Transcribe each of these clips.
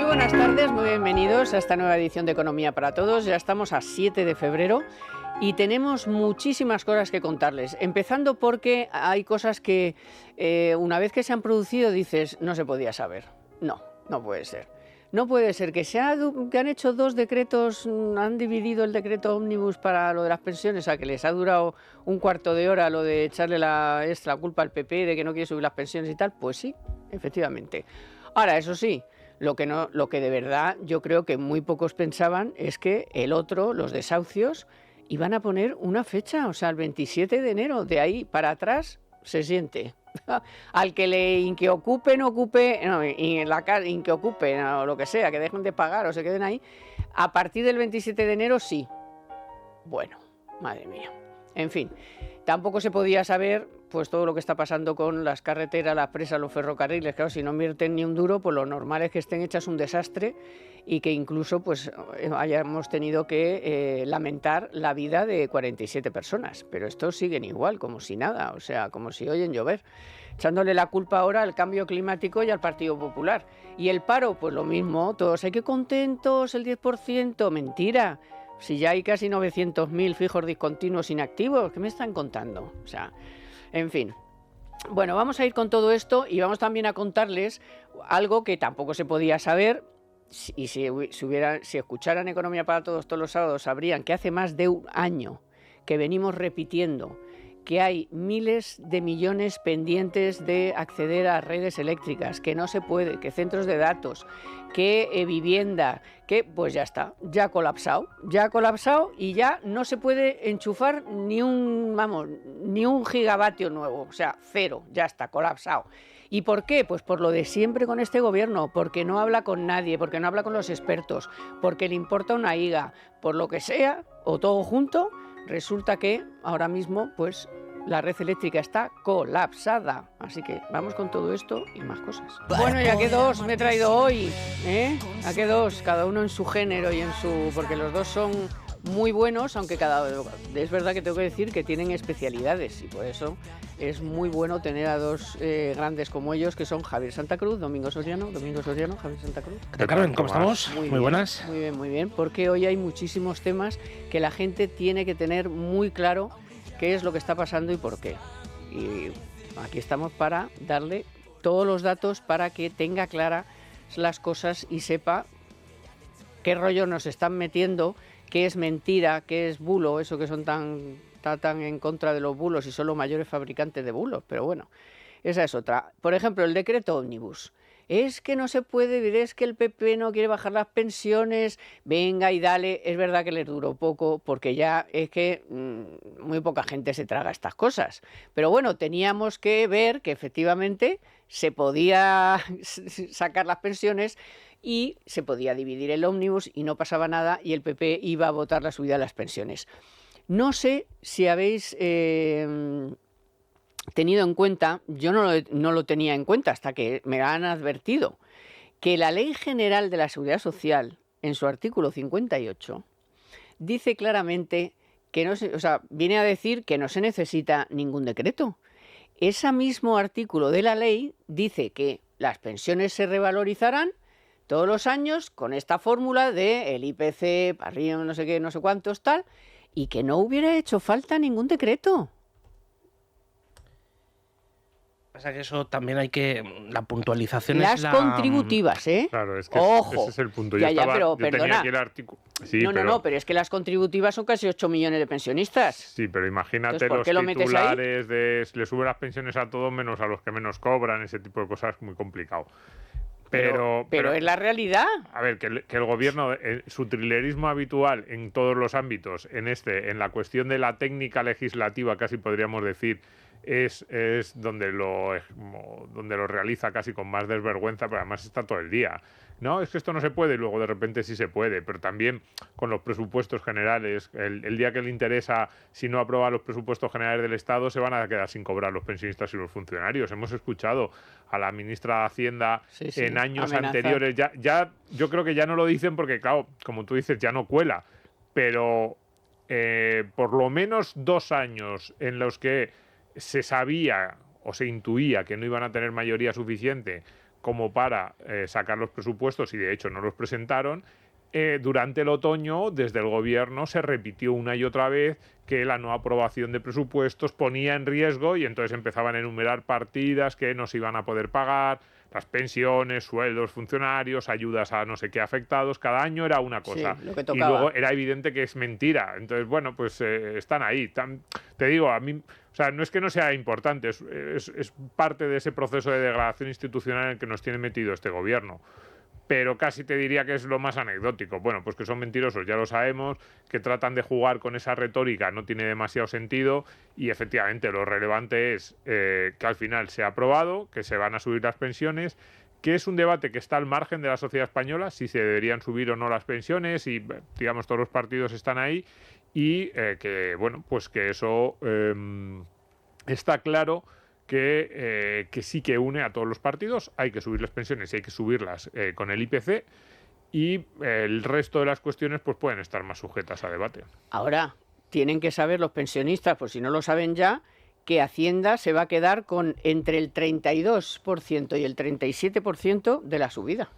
buenas tardes, muy bienvenidos a esta nueva edición de Economía para Todos. Ya estamos a 7 de febrero y tenemos muchísimas cosas que contarles. Empezando porque hay cosas que una vez que se han producido dices, no se podía saber. No, no puede ser. No puede ser que han hecho dos decretos, han dividido el decreto ómnibus para lo de las pensiones, a que les ha durado un cuarto de hora lo de echarle la culpa al PP de que no quiere subir las pensiones y tal. Pues sí, efectivamente. Ahora, eso sí, lo que de verdad yo creo que muy pocos pensaban es que el otro, los desahucios, iban a poner una fecha, o sea, el 27 de enero, de ahí para atrás se siente. Al que le inqueocupe, no ocupe, no, inqueocupe o lo que sea, que dejen de pagar o se queden ahí, a partir del 27 de enero sí. Bueno, madre mía. En fin, tampoco se podía saber pues todo lo que está pasando con las carreteras, las presas, los ferrocarriles. Claro, si no invierten ni un duro, pues lo normal es que estén hechas un desastre y que incluso pues hayamos tenido que lamentar la vida de 47 personas. Pero estos siguen igual, como si nada, o sea, como si oyen llover, echándole la culpa ahora al cambio climático y al Partido Popular. Y el paro, pues lo mismo, todos hay que contentos, el 10%, mentira. Si ya hay casi 900.000 fijos discontinuos inactivos, ¿qué me están contando? O sea, en fin. Bueno, vamos a ir con todo esto y vamos también a contarles algo que tampoco se podía saber. Y si escucharan Economía para Todos todos los sábados, sabrían que hace más de un año que venimos repitiendo que hay miles de millones pendientes de acceder a redes eléctricas, que no se puede, que centros de datos, que vivienda, que pues ya está, ya ha colapsado y ya no se puede enchufar ni un gigavatio nuevo, o sea, cero, ya está, colapsado. ¿Y por qué? Pues por lo de siempre con este gobierno, porque no habla con nadie, porque no habla con los expertos, porque le importa una higa, por lo que sea, o todo junto. Resulta que ahora mismo pues la red eléctrica está colapsada. Así que vamos con todo esto y más cosas. Bueno, ¿y a qué dos me he traído hoy? ¿A qué dos? Cada uno en su género y en su... porque los dos son muy buenos, aunque es verdad que tengo que decir que tienen especialidades y por eso es muy bueno tener a dos grandes como ellos, que son Javier Santa Cruz, Domingo Soriano, Javier Santa Cruz. ¿Qué tal, Carmen? ¿Cómo estamos? Muy buenas. Muy bien, porque hoy hay muchísimos temas que la gente tiene que tener muy claro qué es lo que está pasando y por qué. Y aquí estamos para darle todos los datos para que tenga claras las cosas y sepa qué rollo nos están metiendo, qué es mentira, qué es bulo, eso que son tan en contra de los bulos y son los mayores fabricantes de bulos. Pero bueno, esa es otra. Por ejemplo, el decreto ómnibus. Es que no se puede, es que el PP no quiere bajar las pensiones, venga y dale. Es verdad que les duró poco porque ya es que muy poca gente se traga estas cosas. Pero bueno, teníamos que ver que efectivamente se podía sacar las pensiones y se podía dividir el ómnibus y no pasaba nada y el PP iba a votar la subida de las pensiones. No sé si habéis... tenido en cuenta, yo no lo tenía en cuenta hasta que me han advertido, que la Ley General de la Seguridad Social, en su artículo 58, dice claramente que viene a decir que no se necesita ningún decreto. Ese mismo artículo de la ley dice que las pensiones se revalorizarán todos los años con esta fórmula de el IPC, para arriba, no sé qué, no sé cuántos, tal, y que no hubiera hecho falta ningún decreto. Pasa que eso también hay que... La puntualización las es la... contributivas, ¿eh? Claro, es que ojo. ese es el punto. Pero yo tenía aquí el artículo. Sí, no, pero es que las contributivas son casi 8 millones de pensionistas. Sí, pero imagínate entonces, los titulares de le sube las pensiones a todos menos a los que menos cobran, ese tipo de cosas, muy complicado. Pero es la realidad. A ver, que el gobierno, su trilerismo habitual en todos los ámbitos, en la cuestión de la técnica legislativa, casi podríamos decir, es donde lo realiza casi con más desvergüenza, pero además está todo el día. No, es que esto no se puede y luego de repente sí se puede, pero también con los presupuestos generales, el día que le interesa, si no aprueba los presupuestos generales del Estado, se van a quedar sin cobrar los pensionistas y los funcionarios. Hemos escuchado a la ministra de Hacienda en años anteriores, ya yo creo que ya no lo dicen porque, claro, como tú dices, ya no cuela, pero por lo menos 2 años en los que se sabía o se intuía que no iban a tener mayoría suficiente como para sacar los presupuestos, y de hecho no los presentaron. Durante el otoño, desde el gobierno, se repitió una y otra vez que la no aprobación de presupuestos ponía en riesgo, y entonces empezaban a enumerar partidas que no se iban a poder pagar, las pensiones, sueldos funcionarios, ayudas a no sé qué afectados. Cada año era una cosa. Sí, lo que y tocaba. luego era evidente que es mentira. Entonces, bueno, pues están ahí. Te digo, a mí, o sea, no es que no sea importante, es parte de ese proceso de degradación institucional en el que nos tiene metido este gobierno. Pero casi te diría que es lo más anecdótico. Bueno, pues que son mentirosos, ya lo sabemos, que tratan de jugar con esa retórica, no tiene demasiado sentido, y efectivamente lo relevante es que al final se ha aprobado, que se van a subir las pensiones, que es un debate que está al margen de la sociedad española, si se deberían subir o no las pensiones, y digamos todos los partidos están ahí, y que bueno, pues que eso está claro. Que sí que une a todos los partidos. Hay que subir las pensiones y hay que subirlas con el IPC, y el resto de las cuestiones pues pueden estar más sujetas a debate. Ahora, tienen que saber los pensionistas, por si no lo saben ya, que Hacienda se va a quedar con entre el 32% y el 37% de la subida.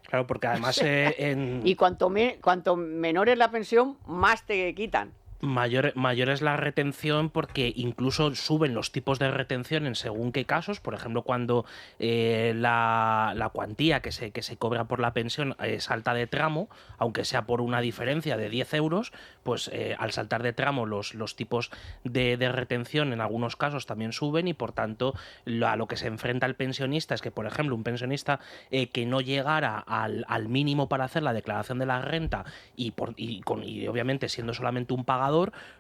Claro, porque además Y cuanto menor es la pensión, más te quitan. Mayor es la retención, porque incluso suben los tipos de retención en según qué casos. Por ejemplo, cuando la cuantía que se cobra por la pensión salta de tramo, aunque sea por una diferencia de 10 euros, pues al saltar de tramo los tipos de retención en algunos casos también suben, y por tanto a lo que se enfrenta el pensionista es que, por ejemplo, un pensionista que no llegara al mínimo para hacer la declaración de la renta y obviamente siendo solamente un pagador,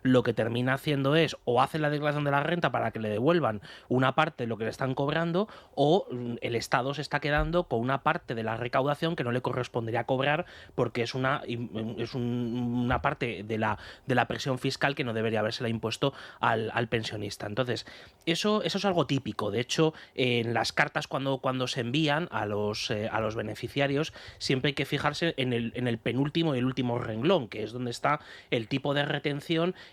lo que termina haciendo es o hace la declaración de la renta para que le devuelvan una parte de lo que le están cobrando, o el Estado se está quedando con una parte de la recaudación que no le correspondería cobrar, porque es una parte de la presión fiscal que no debería habérsela impuesto al pensionista. Entonces, eso es algo típico. De hecho, en las cartas cuando se envían a los beneficiarios, siempre hay que fijarse en el penúltimo y el último renglón, que es donde está el tipo de retención,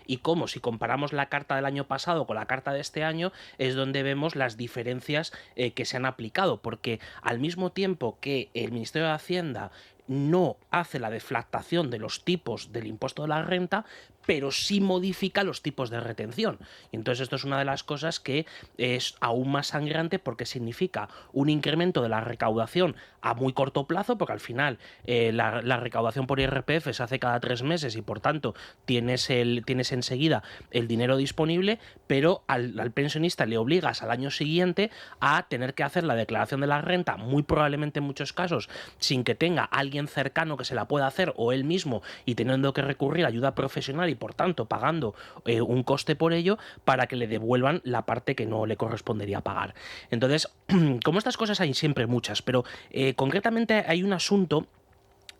y cómo, si comparamos la carta del año pasado con la carta de este año, es donde vemos las diferencias que se han aplicado, porque al mismo tiempo que el Ministerio de Hacienda no hace la deflactación de los tipos del impuesto de la renta, pero sí modifica los tipos de retención. Y entonces esto es una de las cosas que es aún más sangrante, porque significa un incremento de la recaudación a muy corto plazo, porque al final la recaudación por IRPF se hace cada 3 meses y por tanto tienes enseguida el dinero disponible, pero al pensionista le obligas al año siguiente a tener que hacer la declaración de la renta, muy probablemente en muchos casos sin que tenga alguien cercano que se la pueda hacer, o él mismo, y teniendo que recurrir a ayuda profesional y por tanto pagando un coste por ello, para que le devuelvan la parte que no le correspondería pagar. Entonces, como estas cosas hay siempre muchas, pero concretamente hay un asunto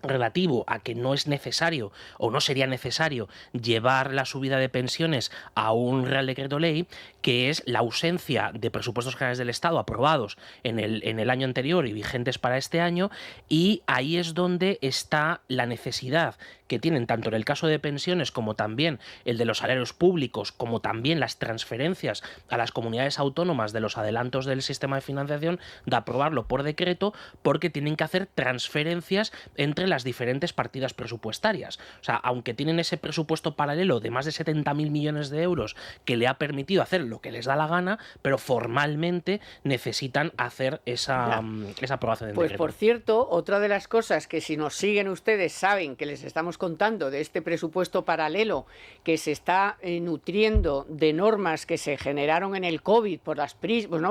relativo a que no es necesario o no sería necesario llevar la subida de pensiones a un Real Decreto Ley, que es la ausencia de presupuestos generales del Estado aprobados en el año anterior y vigentes para este año, y ahí es donde está la necesidad que tienen tanto en el caso de pensiones como también el de los salarios públicos, como también las transferencias a las comunidades autónomas de los adelantos del sistema de financiación, de aprobarlo por decreto, porque tienen que hacer transferencias entre las diferentes partidas presupuestarias. O sea, aunque tienen ese presupuesto paralelo de más de 70.000 millones de euros que le ha permitido hacer lo que les da la gana, pero formalmente necesitan hacer esa aprobación del Pues decreto. por cierto, otra de las cosas que, si nos siguen ustedes, saben que les estamos contando de este presupuesto paralelo que se está nutriendo de normas que se generaron en el COVID por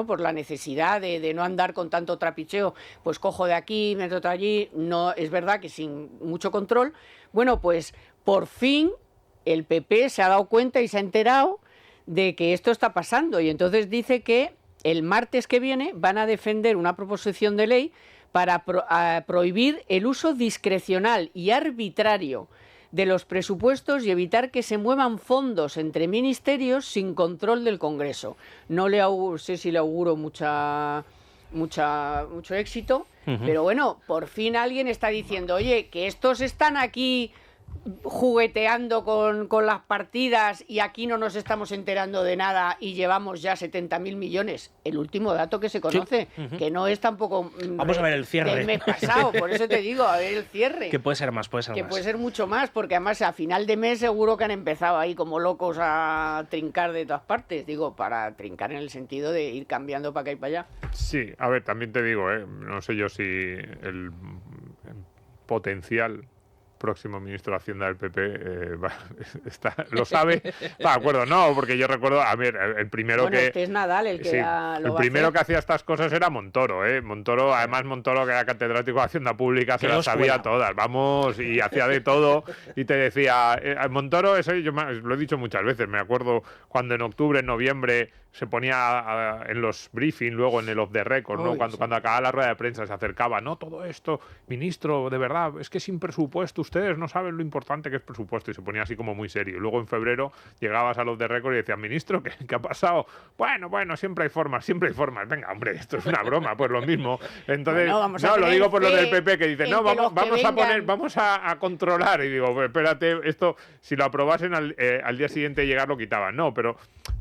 por la necesidad de no andar con tanto trapicheo, pues cojo de aquí, meto de allí, no, es verdad que sin mucho control. Bueno, pues por fin el PP se ha dado cuenta y se ha enterado de que esto está pasando, y entonces dice que el martes que viene van a defender una proposición de ley para prohibir el uso discrecional y arbitrario de los presupuestos y evitar que se muevan fondos entre ministerios sin control del Congreso. No sé si le auguro mucho éxito, pero bueno, por fin alguien está diciendo, oye, que estos están aquí jugueteando con las partidas y aquí no nos estamos enterando de nada y llevamos ya 70.000 millones. El último dato que se conoce, que no es tampoco vamos a ver el cierre del mes pasado, por eso te digo, a ver el cierre. Que puede ser más, puede ser que más. puede ser mucho más, porque además a final de mes seguro que han empezado ahí como locos a trincar de todas partes. Digo, para trincar en el sentido de ir cambiando para acá y para allá. Sí, a ver, también te digo, no sé yo si el potencial próximo ministro de Hacienda del PP lo sabe. De acuerdo, no, porque yo recuerdo, a ver, el primero bueno, que... este es Nadal el que sí, lo el primero que hacía estas cosas era Montoro, ¿eh? Montoro, además Montoro, que era catedrático de Hacienda Pública, se las sabía todas, vamos, y hacía de todo, y te decía, Montoro, eso yo lo he dicho muchas veces, me acuerdo cuando en octubre, en noviembre, se ponía en los briefings, luego en el off the record, ¿no? Cuando acababa la rueda de prensa se acercaba, no, todo esto, ministro, de verdad, es que sin presupuesto ustedes no saben lo importante que es presupuesto, y se ponía así como muy serio. Y luego en febrero llegabas al off the record y decías, ministro, ¿qué ha pasado? Bueno, siempre hay formas, venga, hombre, esto es una broma, pues lo mismo. Entonces, no, lo digo por lo del PP, que dice, no, vamos a controlar, y digo, pues espérate, esto, si lo aprobasen al día siguiente de llegar lo quitaban, no, pero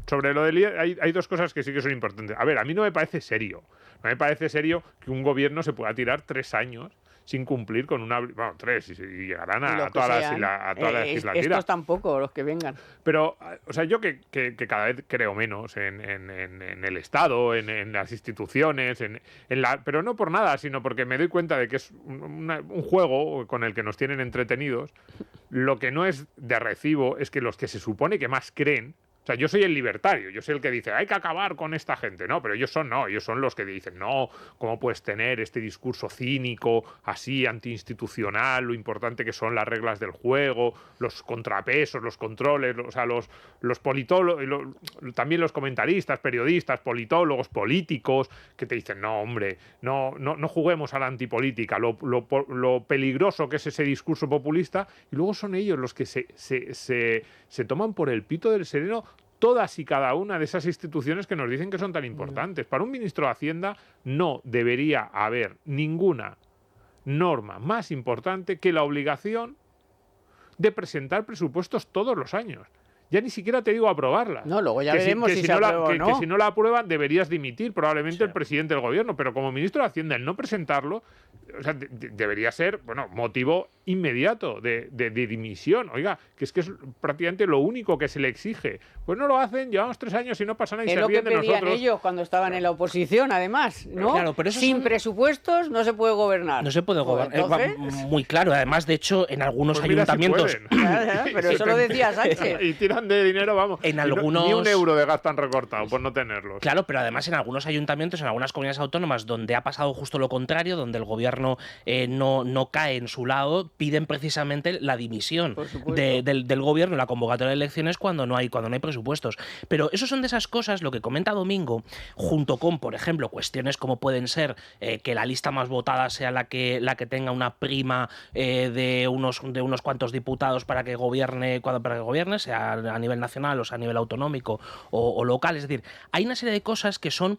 sobre lo del IVA hay dos cosas que sí que son importantes. A ver, a mí no me parece serio. No me parece serio que un gobierno se pueda tirar 3 años sin cumplir con una... Bueno, 3, y llegarán a toda la legislatura. Estos tampoco, los que vengan. Pero, o sea, yo que cada vez creo menos en el Estado, en las instituciones, pero no por nada, sino porque me doy cuenta de que es un juego con el que nos tienen entretenidos. Lo que no es de recibo es que los que se supone que más creen... O sea, yo soy el libertario, yo soy el que dice, hay que acabar con esta gente. No, pero ellos son los que dicen, no, ¿cómo puedes tener este discurso cínico, así, antiinstitucional, lo importante que son las reglas del juego, los contrapesos, los controles, o sea, los politólogos, también los comentaristas, periodistas, politólogos, políticos, que te dicen, no, hombre, no juguemos a la antipolítica, lo peligroso que es ese discurso populista, y luego son ellos los que se toman por el pito del sereno todas y cada una de esas instituciones que nos dicen que son tan importantes. Para un ministro de Hacienda no debería haber ninguna norma más importante que la obligación de presentar presupuestos todos los años. Ya ni siquiera te digo aprobarlas. No, luego ya veremos si se aprueba o no. Que si no la aprueban deberías dimitir probablemente el presidente del gobierno, pero como ministro de Hacienda el no presentarlo, o sea, debería ser, motivo inmediato de dimisión. Oiga, que es prácticamente lo único que se le exige. Pues no lo hacen, llevamos 3 años y no pasa nada y se ríen de nosotros. Es lo que pedían ellos cuando estaban en la oposición, además, ¿no? Claro, pero sin presupuestos no se puede gobernar. No se puede gobernar. Muy claro, además, de hecho, en algunos ayuntamientos... Si pero eso lo decía Sánchez. Y tiran de dinero, vamos. En algunos... Ni un euro de gasto han recortado por no tenerlos. Claro, pero además en algunos ayuntamientos, en algunas comunidades autónomas donde ha pasado justo lo contrario, donde el gobierno no cae en su lado, piden precisamente la dimisión del gobierno en la convocatoria de elecciones cuando no hay presupuestos. Pero eso son de esas cosas, lo que comenta Domingo, junto con, por ejemplo, cuestiones como pueden ser que la lista más votada sea la que tenga una prima de unos cuantos diputados para que gobierne, sea a nivel nacional o sea a nivel autonómico o local. Es decir, hay una serie de cosas que son,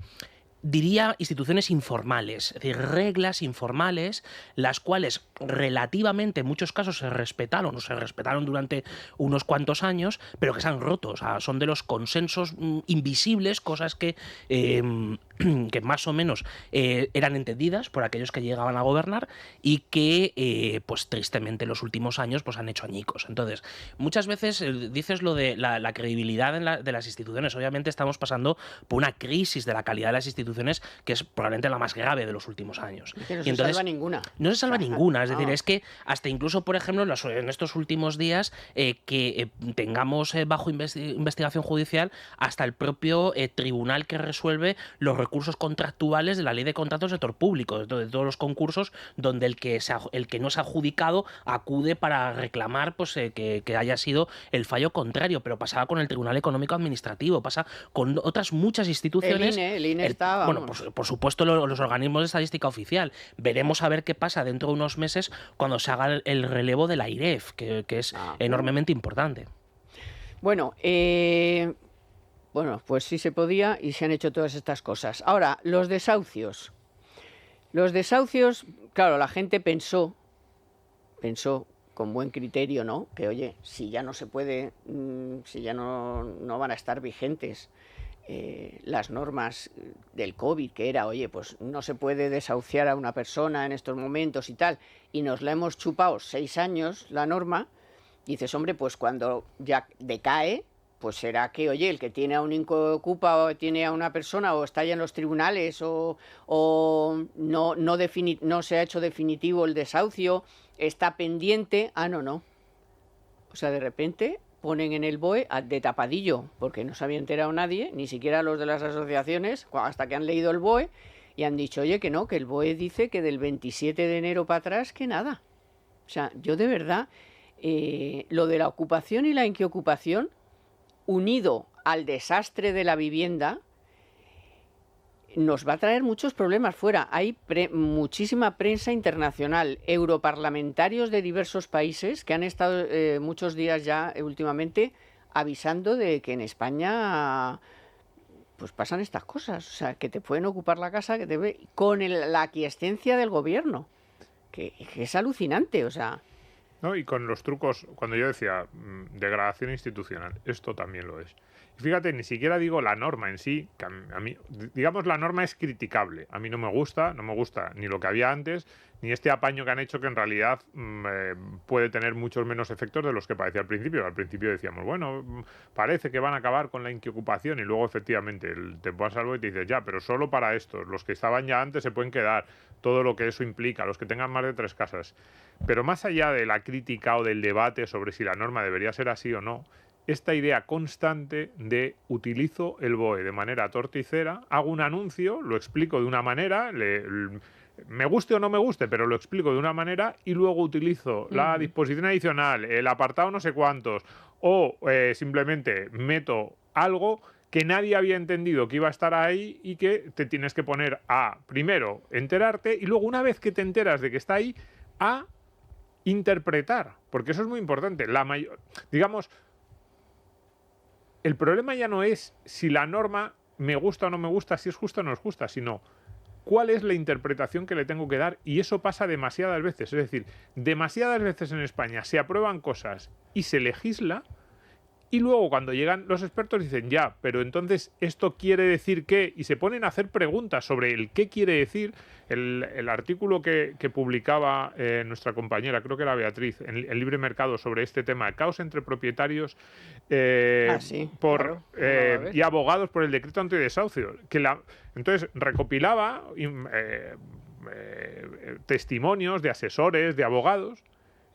diría, instituciones informales, es decir, reglas informales, las cuales relativamente en muchos casos se respetaron durante unos cuantos años, pero que se han roto. O sea, son de los consensos invisibles, cosas que más o menos eran entendidas por aquellos que llegaban a gobernar y que, pues tristemente, en los últimos años pues han hecho añicos. Entonces, muchas veces dices lo de la credibilidad de las instituciones. Obviamente estamos pasando por una crisis de la calidad de las instituciones que es probablemente la más grave de los últimos años. Es que no se salva ninguna. No se salva ninguna. Es decir, es que hasta incluso, por ejemplo, en estos últimos días que tengamos bajo investigación judicial hasta el propio tribunal que resuelve los recursos contractuales de la ley de contratos del sector público, de todos los concursos donde el que no se ha adjudicado acude para reclamar pues que haya sido el fallo contrario, pero pasaba con el Tribunal Económico Administrativo, pasa con otras muchas instituciones. El INE estaba. Bueno, pues, por supuesto los organismos de estadística oficial. Veremos a ver qué pasa dentro de unos meses cuando se haga el relevo de la AIREF, que es enormemente importante. Bueno, pues sí se podía y se han hecho todas estas cosas. Ahora, los desahucios. Los desahucios, claro, la gente pensó, con buen criterio, ¿no? Que oye, si ya no se puede, si ya no van a estar vigentes las normas del COVID, que era, oye, pues no se puede desahuciar a una persona en estos momentos y tal, y nos la hemos chupado 6 años la norma, dices, hombre, pues cuando ya decae, pues será que, oye, el que tiene a un incocupa o tiene a una persona o está ya en los tribunales o no se ha hecho definitivo el desahucio, está pendiente, no. O sea, de repente ponen en el BOE de tapadillo, porque no se había enterado nadie, ni siquiera los de las asociaciones, hasta que han leído el BOE y han dicho, oye, que no, que el BOE dice que del 27 de enero para atrás que nada. O sea, yo de verdad, lo de la ocupación y la inquiocupación, unido al desastre de la vivienda, nos va a traer muchos problemas fuera. Hay muchísima prensa internacional, europarlamentarios de diversos países que han estado muchos días ya últimamente avisando de que en España pues pasan estas cosas, o sea, que te pueden ocupar la casa con la aquiescencia del gobierno, que es alucinante, o sea. ¿No? Y con los trucos, cuando yo decía degradación institucional, esto también lo es. Y fíjate, ni siquiera digo la norma en sí, que a mí, digamos, la norma es criticable. A mí no me gusta ni lo que había antes, ni este apaño que han hecho que en realidad puede tener muchos menos efectos de los que parecía al principio. Al principio decíamos, bueno, parece que van a acabar con la inquiocupación y luego efectivamente te pones algo y te dices, ya, pero solo para estos, los que estaban ya antes se pueden quedar, todo lo que eso implica, los que tengan más de 3 casas. Pero más allá de la crítica o del debate sobre si la norma debería ser así o no, esta idea constante de utilizo el BOE de manera torticera, hago un anuncio, lo explico de una manera, me guste o no me guste, pero lo explico de una manera y luego utilizo la disposición adicional, el apartado no sé cuántos, o simplemente meto algo que nadie había entendido que iba a estar ahí y que te tienes que poner a, primero, enterarte y luego una vez que te enteras de que está ahí, a interpretar, porque eso es muy importante. Digamos, el problema ya no es si la norma me gusta o no me gusta, si es justa o no es justa, sino cuál es la interpretación que le tengo que dar, y eso pasa demasiadas veces. Es decir, demasiadas veces en España se aprueban cosas y se legisla, y luego cuando llegan los expertos dicen, ya, pero entonces esto quiere decir qué, y se ponen a hacer preguntas sobre el qué quiere decir. El artículo que publicaba nuestra compañera, creo que era Beatriz, en el Libre Mercado sobre este tema, caos entre propietarios claro. Y abogados por el decreto antidesahucio. Entonces recopilaba testimonios de asesores, de abogados,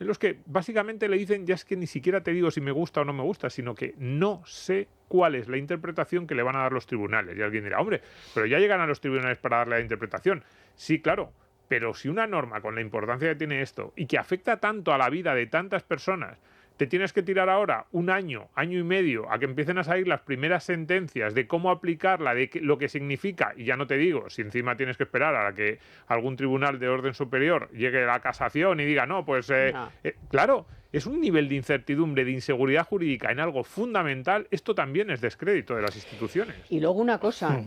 en los que básicamente le dicen, ya es que ni siquiera te digo si me gusta o no me gusta, sino que no sé cuál es la interpretación que le van a dar los tribunales. Y alguien dirá, hombre, pero ya llegan a los tribunales para darle la interpretación. Sí, claro, pero si una norma con la importancia que tiene esto y que afecta tanto a la vida de tantas personas, te tienes que tirar ahora un año, año y medio, a que empiecen a salir las primeras sentencias de cómo aplicarla, de lo que significa, y ya no te digo, si encima tienes que esperar a que algún tribunal de orden superior llegue a la casación y diga, no, pues claro, es un nivel de incertidumbre, de inseguridad jurídica en algo fundamental. Esto también es descrédito de las instituciones. Y luego una cosa,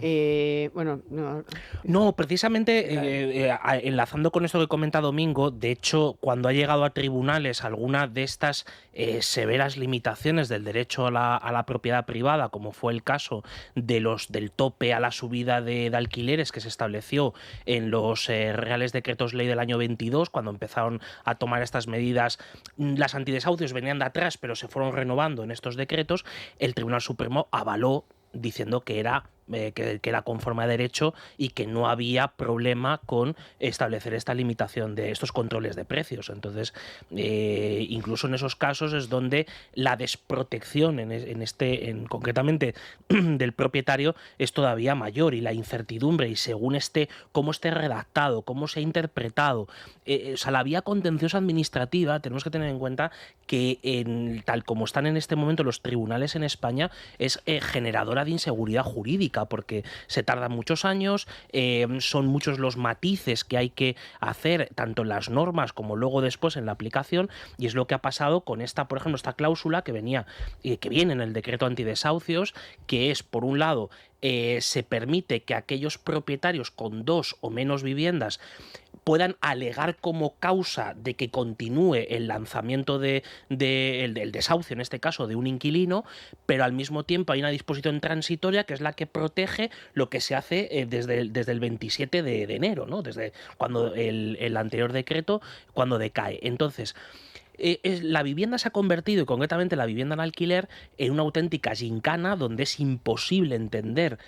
No, precisamente enlazando con esto que comenta Domingo, de hecho, cuando ha llegado a tribunales alguna de estas severas limitaciones del derecho a la propiedad privada, como fue el caso del tope a la subida de alquileres que se estableció en los Reales Decretos Ley del año 22, cuando empezaron a tomar estas medidas, las antidesahucios venían de atrás, pero se fueron renovando en estos decretos, el Tribunal Supremo avaló diciendo que era conforme a derecho y que no había problema con establecer esta limitación de estos controles de precios. Entonces, incluso en esos casos es donde la desprotección concretamente del propietario es todavía mayor, y la incertidumbre, y según cómo esté redactado, cómo se ha interpretado, la vía contenciosa administrativa, tenemos que tener en cuenta que tal como están en este momento los tribunales en España, es generadora de inseguridad jurídica, porque se tardan muchos años, son muchos los matices que hay que hacer, tanto en las normas como luego después en la aplicación, y es lo que ha pasado con por ejemplo, esta cláusula que viene en el decreto antidesahucios, que es, por un lado, se permite que aquellos propietarios con 2 o menos viviendas puedan alegar como causa de que continúe el lanzamiento el desahucio, en este caso, de un inquilino, pero al mismo tiempo hay una disposición transitoria que es la que protege lo que se hace desde el 27 de enero, ¿no? Desde cuando el anterior decreto, cuando decae. Entonces, la vivienda se ha convertido, y concretamente la vivienda en alquiler, en una auténtica gincana donde es imposible entender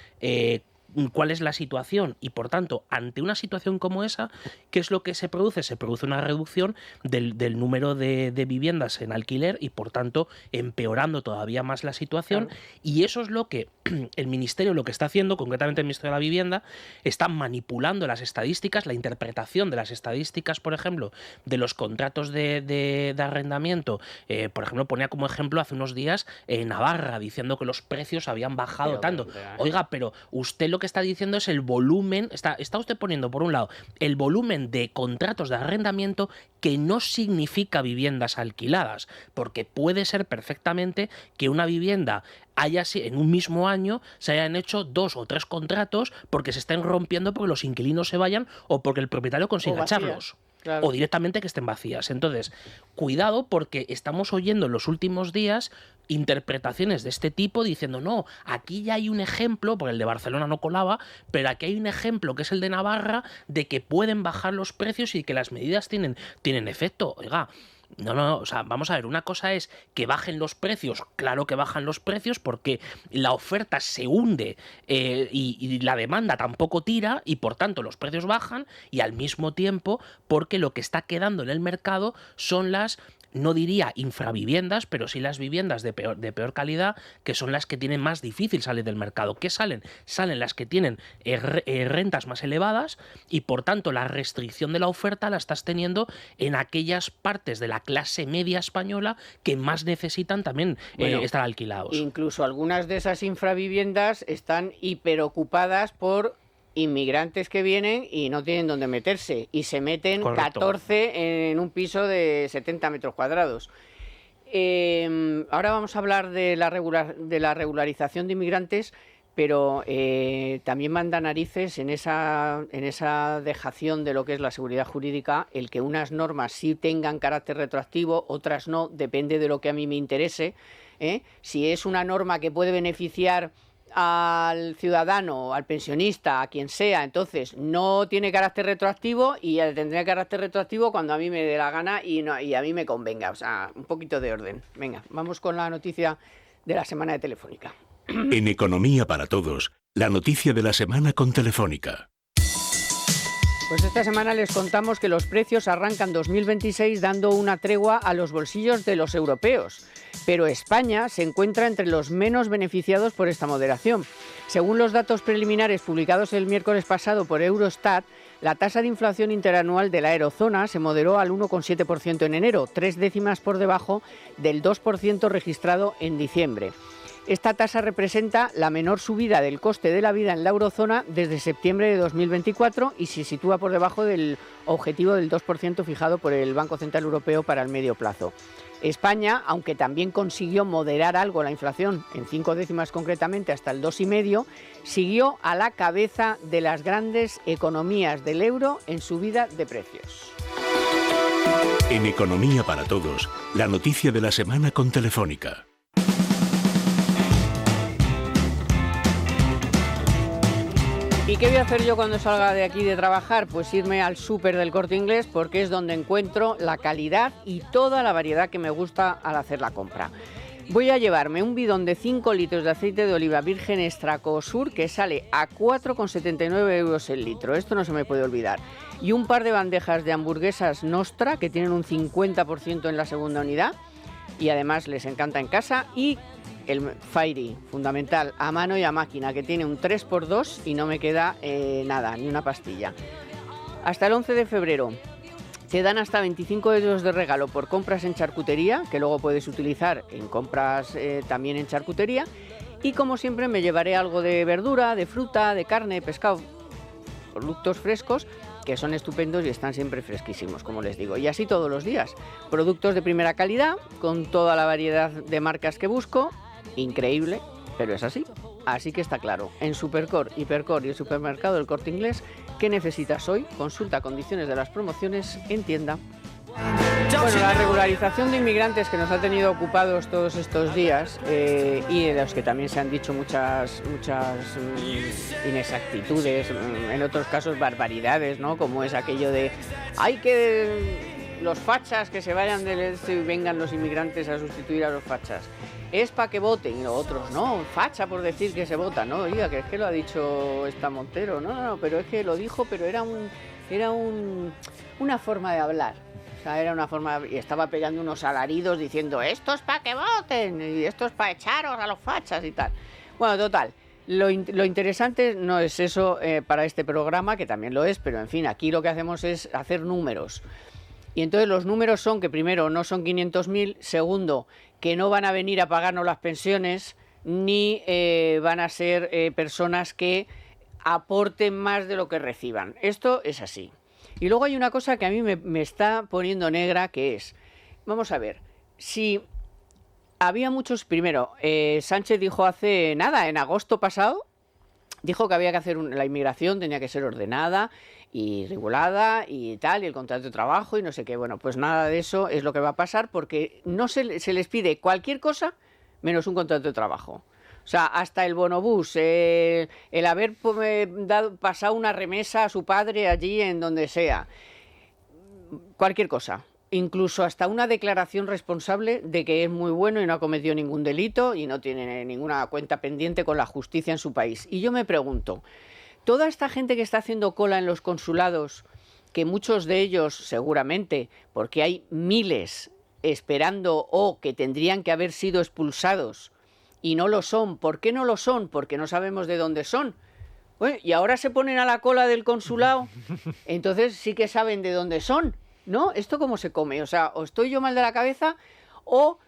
cuál es la situación, y por tanto, ante una situación como esa, ¿qué es lo que se produce? Se produce una reducción del número de viviendas en alquiler y por tanto empeorando todavía más la situación. Claro. Y eso es lo que el Ministerio lo que está haciendo, concretamente el Ministerio de la Vivienda, está manipulando las estadísticas, la interpretación de las estadísticas, por ejemplo, de los contratos de arrendamiento. Por ejemplo, ponía como ejemplo hace unos días Navarra, diciendo que los precios habían bajado tanto. Oiga, pero usted lo que está diciendo es el volumen, está usted poniendo por un lado el volumen de contratos de arrendamiento, que no significa viviendas alquiladas, porque puede ser perfectamente que una vivienda en un mismo año se hayan hecho 2 o 3 contratos porque se estén rompiendo porque los inquilinos se vayan o porque el propietario consiga echarlos. Claro. O directamente que estén vacías. Entonces, cuidado, porque estamos oyendo en los últimos días interpretaciones de este tipo diciendo, no, aquí ya hay un ejemplo, porque el de Barcelona no colaba, pero aquí hay un ejemplo que es el de Navarra, de que pueden bajar los precios y que las medidas tienen efecto. Oiga, no, o sea, vamos a ver, una cosa es que bajen los precios, claro que bajan los precios porque la oferta se hunde y la demanda tampoco tira y por tanto los precios bajan, y al mismo tiempo porque lo que está quedando en el mercado son las, no diría infraviviendas, pero sí las viviendas de peor calidad, que son las que tienen más difícil salir del mercado. ¿Qué salen? Salen las que tienen rentas más elevadas, y por tanto la restricción de la oferta la estás teniendo en aquellas partes de la clase media española que más necesitan también estar alquilados. Incluso algunas de esas infraviviendas están hiperocupadas por inmigrantes que vienen y no tienen dónde meterse y se meten. Correcto. 14 en un piso de 70 metros cuadrados. Ahora vamos a hablar de la regularización de inmigrantes, pero también manda narices en esa dejación de lo que es la seguridad jurídica, el que unas normas sí tengan carácter retroactivo, otras no, depende de lo que a mí me interese. Si es una norma que puede beneficiar al ciudadano, al pensionista, a quien sea, entonces no tiene carácter retroactivo, y tendría carácter retroactivo cuando a mí me dé la gana y a mí me convenga. O sea, un poquito de orden. Venga, vamos con la noticia de la semana de Telefónica. En Economía para Todos, la noticia de la semana con Telefónica. Pues esta semana les contamos que los precios arrancan 2026 dando una tregua a los bolsillos de los europeos, pero España se encuentra entre los menos beneficiados por esta moderación. Según los datos preliminares publicados el miércoles pasado por Eurostat, la tasa de inflación interanual de la eurozona se moderó al 1,7% en enero, 3 décimas por debajo del 2% registrado en diciembre. Esta tasa representa la menor subida del coste de la vida en la eurozona desde septiembre de 2024 y se sitúa por debajo del objetivo del 2% fijado por el Banco Central Europeo para el medio plazo. España, aunque también consiguió moderar algo la inflación, en 5 décimas concretamente hasta el 2,5%, siguió a la cabeza de las grandes economías del euro en subida de precios. En Economía para Todos, la noticia de la semana con Telefónica. ¿Y qué voy a hacer yo cuando salga de aquí de trabajar? Pues irme al súper del Corte Inglés, porque es donde encuentro la calidad y toda la variedad que me gusta al hacer la compra. Voy a llevarme un bidón de 5 litros de aceite de oliva virgen extra Cosur, que sale a 4,79 euros el litro. Esto no se me puede olvidar. Y un par de bandejas de hamburguesas Nostra, que tienen un 50% en la segunda unidad. Y además les encanta en casa. Y el Fairy, fundamental, a mano y a máquina, que tiene un 3x2 y no me queda nada, ni una pastilla. Hasta el 11 de febrero te dan hasta 25 euros de regalo por compras en charcutería, que luego puedes utilizar en compras también en charcutería. Y como siempre me llevaré algo de verdura, de fruta, de carne, pescado, productos frescos, que son estupendos y están siempre fresquísimos, como les digo. Y así todos los días. Productos de primera calidad, con toda la variedad de marcas que busco. Increíble, pero es así. Así que está claro, en Supercor, Hipercor y el supermercado del Corte Inglés, ¿qué necesitas hoy? Consulta condiciones de las promociones en tienda. Bueno, la regularización de inmigrantes que nos ha tenido ocupados todos estos días y de los que también se han dicho muchas inexactitudes, en otros casos barbaridades, ¿no? Como es aquello de hay que los fachas que se vayan del este y vengan los inmigrantes a sustituir a los fachas. Es para que voten, y los otros, no, facha por decir que se vota, no, oiga, que es que lo ha dicho esta Montero, no, pero es que lo dijo, pero era una forma de hablar. O sea, era una forma, y estaba pegando unos alaridos diciendo esto es para que voten y esto es para echaros a los fachas y tal. Bueno, total, lo interesante no es eso para este programa, que también lo es, pero en fin, aquí lo que hacemos es hacer números. Y entonces los números son que primero no son 500.000, segundo que no van a venir a pagarnos las pensiones, ni van a ser personas que aporten más de lo que reciban. Esto es así. Y luego hay una cosa que a mí me está poniendo negra, que es, vamos a ver, si había muchos, primero, Sánchez dijo hace nada, en agosto pasado, dijo que había que hacer la inmigración, tenía que ser ordenada y regulada y tal, y el contrato de trabajo y no sé qué. Bueno, pues nada de eso es lo que va a pasar porque no se les pide cualquier cosa menos un contrato de trabajo. O sea, hasta el bonobús, el haber pasado una remesa a su padre allí en donde sea, cualquier cosa. Incluso hasta una declaración responsable de que es muy bueno y no ha cometido ningún delito y no tiene ninguna cuenta pendiente con la justicia en su país. Y yo me pregunto, toda esta gente que está haciendo cola en los consulados, que muchos de ellos seguramente, porque hay miles esperando o que tendrían que haber sido expulsados, y no lo son. ¿Por qué no lo son? Porque no sabemos de dónde son. Bueno, y ahora se ponen a la cola del consulado, entonces sí que saben de dónde son, ¿no? ¿Esto cómo se come? O sea, o estoy yo mal de la cabeza o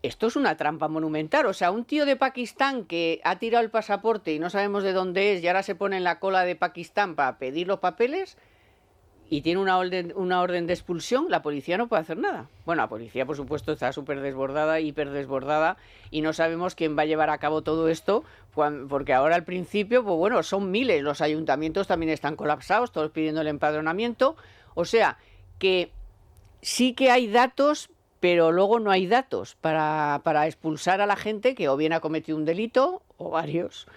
esto es una trampa monumental. O sea, un tío de Pakistán que ha tirado el pasaporte y no sabemos de dónde es y ahora se pone en la cola de Pakistán para pedir los papeles y tiene una orden de expulsión, la policía no puede hacer nada. Bueno, la policía, por supuesto, está súper desbordada, hiper desbordada, y no sabemos quién va a llevar a cabo todo esto, porque ahora al principio, pues bueno, son miles, los ayuntamientos también están colapsados, todos pidiendo el empadronamiento. O sea, que sí que hay datos, pero luego no hay datos para expulsar a la gente que o bien ha cometido un delito o varios.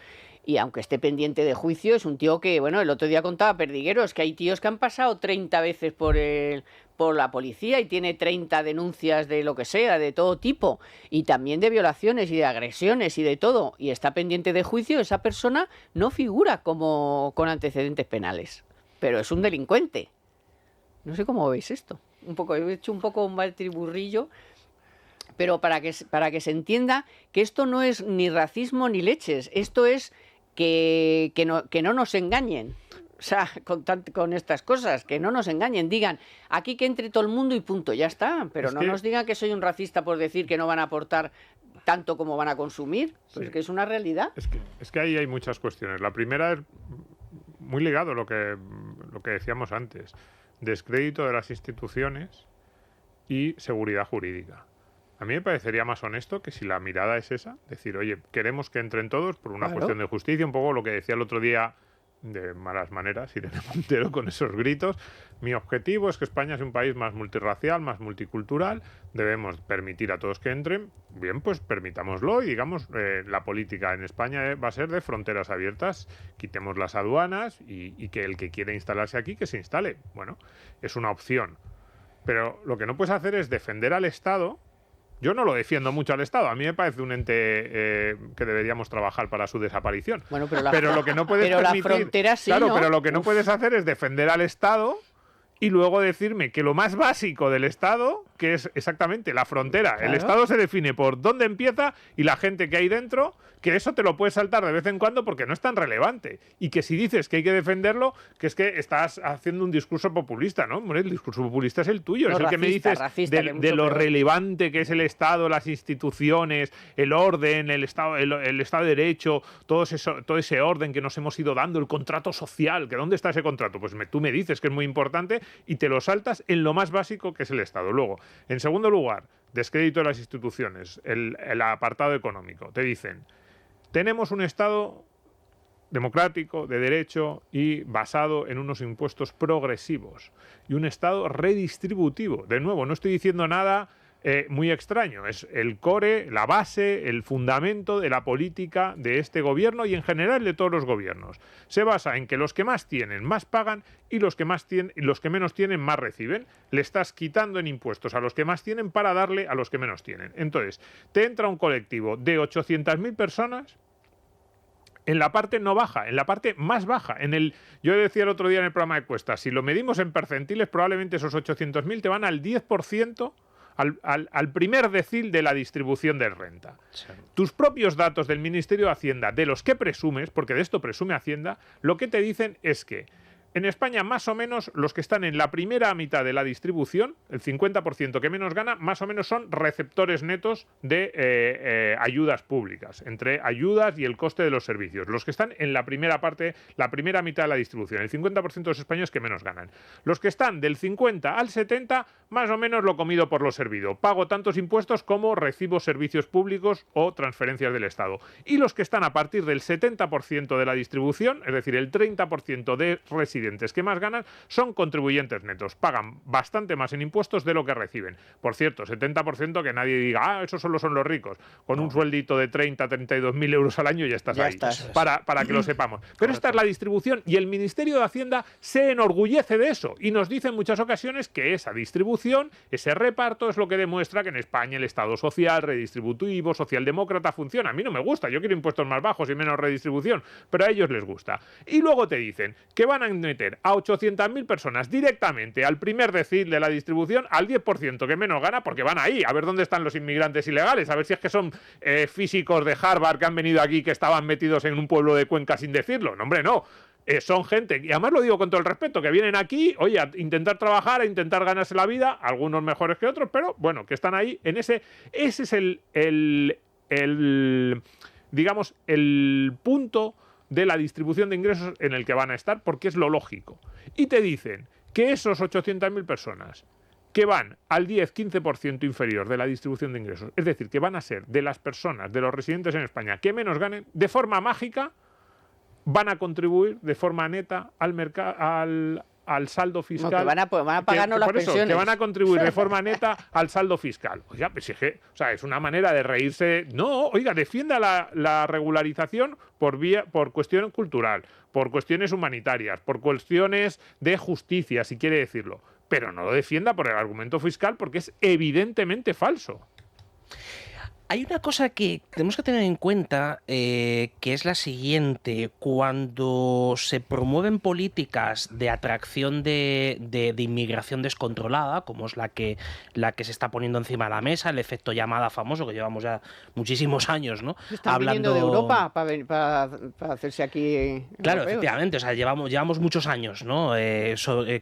Y aunque esté pendiente de juicio, es un tío que, bueno, el otro día contaba Perdiguero, es que hay tíos que han pasado 30 veces por la policía y tiene 30 denuncias de lo que sea, de todo tipo, y también de violaciones y de agresiones y de todo, y está pendiente de juicio, esa persona no figura como con antecedentes penales, pero es un delincuente. No sé cómo veis esto. He hecho un poco un batiburrillo, pero para que se entienda que esto no es ni racismo ni leches, esto es que no nos engañen, o sea, con estas cosas, que no nos engañen, digan, aquí que entre todo el mundo y punto, ya está, pero no nos digan que soy un racista por decir que no van a aportar tanto como van a consumir, pues sí. Que es una realidad. Es que ahí hay muchas cuestiones. La primera es muy ligado a lo que decíamos antes, descrédito de las instituciones y seguridad jurídica. A mí me parecería más honesto que si la mirada es esa, decir, oye, queremos que entren todos por una cuestión de justicia, un poco lo que decía el otro día de malas maneras Irene Montero con esos gritos. Mi objetivo es que España sea un país más multirracial, más multicultural, debemos permitir a todos que entren, bien, pues permitámoslo y digamos, la política en España va a ser de fronteras abiertas, quitemos las aduanas y que el que quiera instalarse aquí, que se instale. Bueno, es una opción, pero lo que no puedes hacer es defender al Estado. Yo no lo defiendo mucho al Estado. A mí me parece un ente que deberíamos trabajar para su desaparición. Bueno, pero lo que no puedes permitir, la frontera sí, claro, ¿no? Pero lo que no puedes hacer es defender al Estado y luego decirme que lo más básico del Estado, que es exactamente la frontera, claro. El Estado se define por dónde empieza y la gente que hay dentro, que eso te lo puedes saltar de vez en cuando porque no es tan relevante. Y que si dices que hay que defenderlo, que es que estás haciendo un discurso populista, ¿no? Hombre, el discurso populista es el tuyo, no, es el que me dices de lo relevante que es el Estado, las instituciones, el orden, el Estado de Derecho, todo ese orden que nos hemos ido dando, el contrato social, que ¿dónde está ese contrato? Pues tú me dices que es muy importante y te lo saltas en lo más básico que es el Estado. Luego, en segundo lugar, descrédito de las instituciones, el apartado económico. Te dicen, Tenemos un Estado democrático, de derecho y basado en unos impuestos progresivos y un Estado redistributivo. De nuevo, no estoy diciendo nada muy extraño, es el core, la base, el fundamento de la política de este gobierno y en general de todos los gobiernos. Se basa en que los que más tienen más pagan y los que menos tienen más reciben. Le estás quitando en impuestos a los que más tienen para darle a los que menos tienen. Entonces, te entra un colectivo de 800.000 personas en la parte no baja, en la parte más baja. Yo decía el otro día en el programa de Cuesta, si lo medimos en percentiles, probablemente esos 800.000 te van al 10%, al primer decil de la distribución de renta. Sí. Tus propios datos del Ministerio de Hacienda, de los que presumes, porque de esto presume Hacienda, lo que te dicen es que en España, más o menos, los que están en la primera mitad de la distribución, el 50% que menos gana, más o menos son receptores netos de ayudas públicas, entre ayudas y el coste de los servicios. Los que están en la primera parte, la primera mitad de la distribución, el 50% de los españoles que menos ganan. Los que están del 50 al 70, más o menos lo comido por lo servido. Pago tantos impuestos como recibo servicios públicos o transferencias del Estado. Y los que están a partir del 70% de la distribución, es decir, el 30% de residentes que más ganan, son contribuyentes netos. Pagan bastante más en impuestos de lo que reciben. Por cierto, 70% que nadie diga, esos solo son los ricos. Con un sueldito de 32.000 euros al año ya estás ahí. Para que lo sepamos. Pero esta es la distribución y el Ministerio de Hacienda se enorgullece de eso y nos dice en muchas ocasiones que esa distribución, ese reparto es lo que demuestra que en España el Estado social, redistributivo, socialdemócrata funciona. A mí no me gusta, yo quiero impuestos más bajos y menos redistribución, pero a ellos les gusta. Y luego te dicen que van a meter a 800.000 personas directamente al primer decil de la distribución, al 10% que menos gana, porque van ahí a ver dónde están los inmigrantes ilegales, a ver si es que son físicos de Harvard que han venido aquí que estaban metidos en un pueblo de Cuenca sin decirlo. No, hombre, no. Son gente, y además lo digo con todo el respeto, que vienen aquí, oye, a intentar trabajar, a intentar ganarse la vida, algunos mejores que otros, pero bueno, que están ahí en ese es digamos, el punto de la distribución de ingresos en el que van a estar, porque es lo lógico. Y te dicen que esos 800.000 personas que van al 10-15% inferior de la distribución de ingresos, es decir, que van a ser de las personas, de los residentes en España, que menos ganen, de forma mágica, van a contribuir de forma neta al mercado, al saldo fiscal. No, que van a pagarnos las pensiones. Que van a contribuir de forma neta al saldo fiscal. Oiga, pues es una manera de reírse. No, oiga, defienda la regularización por cuestión cultural, por cuestiones humanitarias, por cuestiones de justicia, si quiere decirlo. Pero no lo defienda por el argumento fiscal porque es evidentemente falso. Hay una cosa que tenemos que tener en cuenta, que es la siguiente. Cuando se promueven políticas de atracción de inmigración descontrolada, como es la que se está poniendo encima de la mesa, el efecto llamada famoso, que llevamos ya muchísimos años, ¿no? Están viniendo de Europa para hacerse aquí Claro, europeos. Efectivamente, o sea, llevamos muchos años, ¿no?